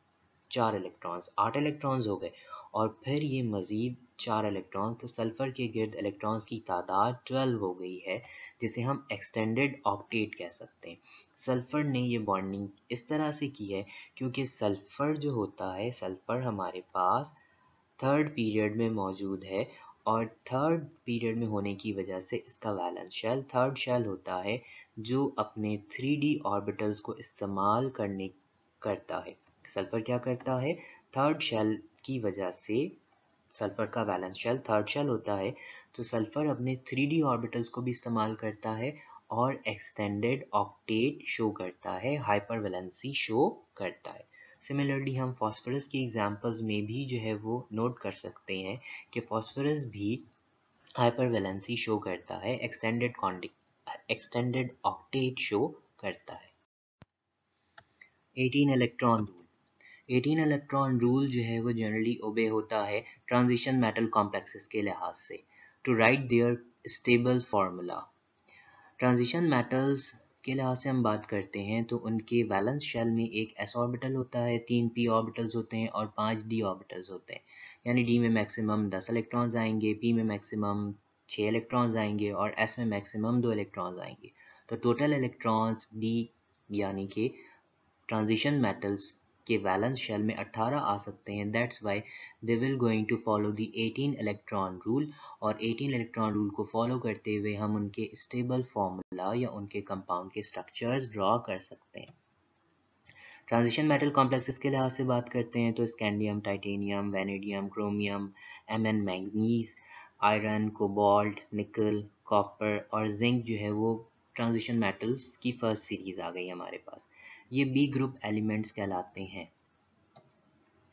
4 इलेक्ट्रॉन्स 8 इलेक्ट्रॉन्स हो गए और फिर ये मज़ीद 4 इलेक्ट्रॉन्स। तो सल्फ़र के गिर्द इलेक्ट्रॉन्स की तादाद 12 हो गई है, जिसे हम एक्सटेंडेड ऑक्टेट कह सकते हैं। सल्फ़र ने ये बॉन्डिंग इस तरह से की है क्योंकि सल्फ़र जो होता है, सल्फ़र हमारे पास थर्ड पीरियड में मौजूद है और थर्ड पीरियड में होने की वजह से इसका वैलेंस शेल थर्ड शेल होता है जो अपने 3D ऑर्बिटल्स को इस्तेमाल करता है। सल्फर क्या करता है, थर्ड शेल की वजह से सल्फर का वैलेंस शेल थर्ड शेल होता है, तो सल्फर अपने 3D ऑर्बिटल्स को भी इस्तेमाल करता है और एक्सटेंडेड ऑक्टेट शो करता है, हाइपर वैलेंसी शो करता है। सिमिलरली हम फास्फोरस की एग्जांपल्स में भी जो है वो नोट कर सकते हैं कि फास्फोरस भी हाइपर वैलेंसी शो करता है, एक्सटेंडेड ऑक्टेट शो करता है। 18 इलेक्ट्रॉन रूल। 18 इलेक्ट्रॉन रूल जो है वो जनरली ओबे होता है ट्रांजिशन मेटल कॉम्प्लेक्सेस के लिहाज से to write their stable formula. Transition metals के लिहाज से हम बात करते हैं तो उनके वैलेंस शेल में एक s ऑर्बिटल होता है, 3 p ऑर्बिटल्स होते हैं और 5 d ऑर्बिटल्स होते हैं। यानी d में मैक्सिमम 10 इलेक्ट्रॉन्स आएंगे, p में मैक्सिमम 6 इलेक्ट्रॉन्स आएंगे और s में मैक्सिमम 2 इलेक्ट्रॉन्स आएंगे। तो टोटल इलेक्ट्रॉन्स d यानी कि ट्रांजिशन मेटल्स के वैलेंस शेल में 18 आ सकते हैं। That's why they will going to follow the 18 electron rule, और 18 इलेक्ट्रॉन रूल को फॉलो करते हुए हम उनके स्टेबल फॉर्मूला या उनके कंपाउंड के स्ट्रक्चर्स ड्रॉ कर सकते हैं। ट्रांजिशन मेटल कॉम्प्लेक्सेस के लिहाज से बात करते हैं तो scandium, titanium, vanadium, chromium, Mn manganese, iron, cobalt, निकल, कॉपर और जिंक जो है वो ट्रांजिशन मेटल्स की फर्स्ट सीरीज आ गई हमारे पास। ये बी ग्रुप एलिमेंट्स कहलाते हैं।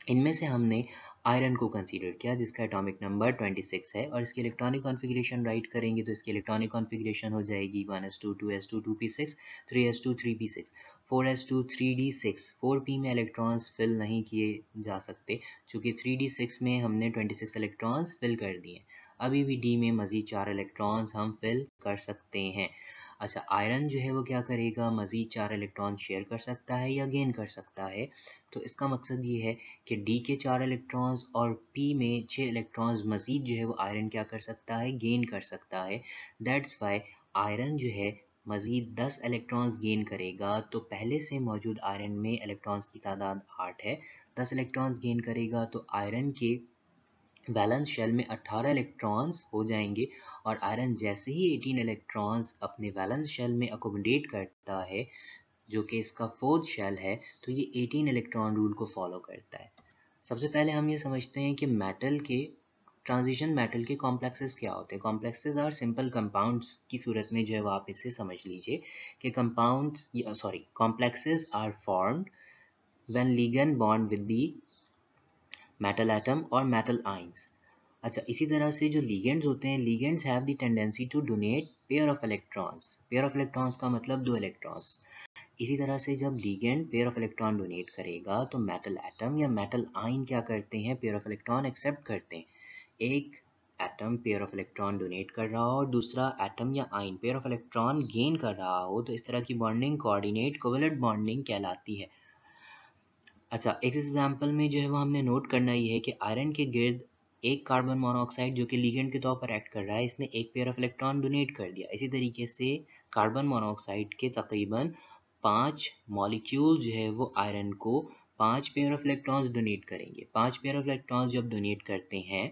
इनमें से हमने आयरन को कंसीडर किया जिसका एटॉमिक नंबर 26 है, और इसकी इलेक्ट्रॉनिक कॉन्फ़िगरेशन राइट करेंगे तो इसकी इलेक्ट्रॉनिक कॉन्फ़िगरेशन हो जाएगी 1s2 2s2 2p6 3s2 3p6 4s2 3d6। 4p में इलेक्ट्रॉन्स फिल नहीं किए जा सकते क्योंकि 3d6 में हमने 26 इलेक्ट्रॉन्स फिल कर दिए। अभी भी डी में मज़ीद 4 इलेक्ट्रॉन्स हम फिल कर सकते हैं। अच्छा, आयरन जो है वो क्या करेगा, मज़ीद 4 इलेक्ट्रॉन शेयर कर सकता है या गेन कर सकता है। तो इसका मकसद ये है कि डी के 4 इलेक्ट्रॉन्स और पी में 6 इलेक्ट्रॉन्स मज़ीद जो है वो आयरन क्या कर सकता है, गेन कर सकता है। दैट्स वाई आयरन जो है मज़ीद 10 इलेक्ट्रॉन्स गेन करेगा। तो पहले से मौजूद आयरन में इलेक्ट्रॉन्स की तादाद 8 है, 10 इलेक्ट्रॉन्स गेन करेगा तो आयरन के बैलेंस शेल में 18 इलेक्ट्रॉन्स हो जाएंगे, और आयरन जैसे ही 18 इलेक्ट्रॉन्स अपने बैलेंस शेल में अकोमोडेट करता है जो कि इसका फोर्थ शेल है, तो ये 18 इलेक्ट्रॉन रूल को फॉलो करता है। सबसे पहले हम ये समझते हैं कि मेटल के ट्रांजिशन मेटल के कॉम्प्लेक्सेस क्या होते हैं। कॉम्प्लेक्सेस और सिंपल कंपाउंड्स की सूरत में जो है वो आप इसे समझ लीजिए कि complexes are formed when ligand bond with the metal atom और मेटल आइंस। अच्छा, इसी तरह से जो लिगेंड्स होते हैं, ligands have the tendency to donate pair of electrons. Pair of electrons का मतलब 2 इलेक्ट्रॉन्स। इसी तरह से जब ligand pair of electron donate करेगा तो मेटल एटम या मेटल आइन क्या करते हैं, पेयर ऑफ इलेक्ट्रॉन एक्सेप्ट करते हैं। एक atom pair of electron donate कर रहा हो और दूसरा एटम या आइन पेयर ऑफ इलेक्ट्रॉन गेन कर रहा हो, तो इस तरह की बॉन्डिंग कोऑर्डिनेट कोवैलेंट बॉन्डिंग कहलाती है। अच्छा, एक एग्जांपल में जो है वो हमने नोट करना ये है कि आयरन के गिर्द एक कार्बन मोनोऑक्साइड जो कि लिगेंड के तौर पर एक्ट कर रहा है, इसने एक पेयर ऑफ इलेक्ट्रॉन डोनेट कर दिया। इसी तरीके से कार्बन मोनोऑक्साइड के तकरीबन 5 मॉलिक्यूल जो है वो आयरन को 5 पेयर ऑफ इलेक्ट्रॉन्स डोनेट करेंगे। 5 पेयर ऑफ इलेक्ट्रॉन्स जब डोनेट करते हैं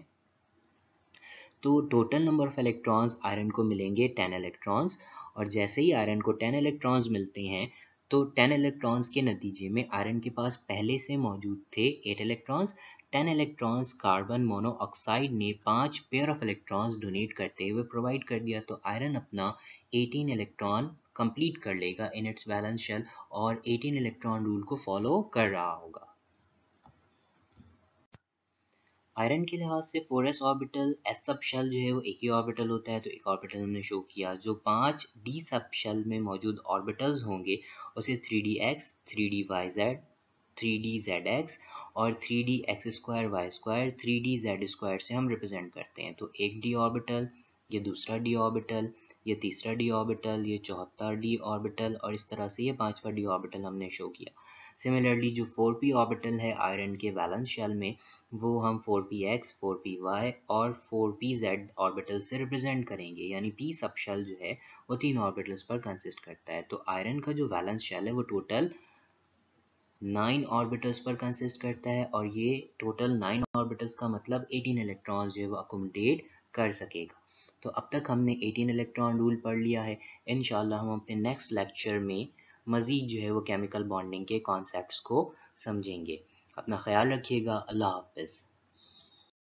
तो total number of electrons iron को मिलेंगे 10 इलेक्ट्रॉन्स, और जैसे ही आयरन को 10 इलेक्ट्रॉन्स मिलते हैं तो 10 इलेक्ट्रॉन्स के नतीजे में आयरन के पास पहले से मौजूद थे 8 इलेक्ट्रॉन्स। 10 इलेक्ट्रॉन्स कार्बन मोनोऑक्साइड ने 5 पेयर ऑफ इलेक्ट्रॉन्स डोनेट करते हुए प्रोवाइड कर दिया, तो आयरन अपना 18 इलेक्ट्रॉन कंप्लीट कर लेगा इन इट्स वैलेंस शेल और 18 इलेक्ट्रॉन रूल को फॉलो कर रहा होगा। आयरन के लिहाज से 4s ऑर्बिटल s सब शेल जो है वो एक ही ऑर्बिटल होता है, तो एक ऑर्बिटल हमने शो किया। जो 5 d सब शेल में मौजूद ऑर्बिटल्स होंगे उसे 3dx 3dyz 3dzx और 3dx2y2 3dz2 से हम रिप्रेजेंट करते हैं। तो एक d ऑर्बिटल, ये दूसरा d ऑर्बिटल, ये तीसरा d ऑर्बिटल, ये चौथा d ऑर्बिटल, और इस तरह से ये पांचवा d ऑर्बिटल हमने शो किया। सिमिलरली जो 4p ऑर्बिटल है आयरन के वैलेंस शेल में, वो हम 4px 4py और 4pz ऑर्बिटल से रिप्रेजेंट करेंगे। यानी p सब शेल जो है वो 3 ऑर्बिटल्स पर कंसिस्ट करता है। तो आयरन का जो वैलेंस शेल है वो टोटल 9 ऑर्बिटल्स पर कंसिस्ट करता है, और ये टोटल 9 ऑर्बिटल्स का मतलब 18 इलेक्ट्रॉन्स जो है वो अकोमोडेट कर सकेगा। तो अब तक हमने 18 इलेक्ट्रॉन रूल पढ़ लिया है। इंशाल्लाह हम अपने नेक्स्ट लेक्चर में मज़ीद जो है वो केमिकल बॉन्डिंग के कॉन्सेप्ट्स को समझेंगे। अपना ख्याल रखिएगा। अल्लाह हाफ़िज़।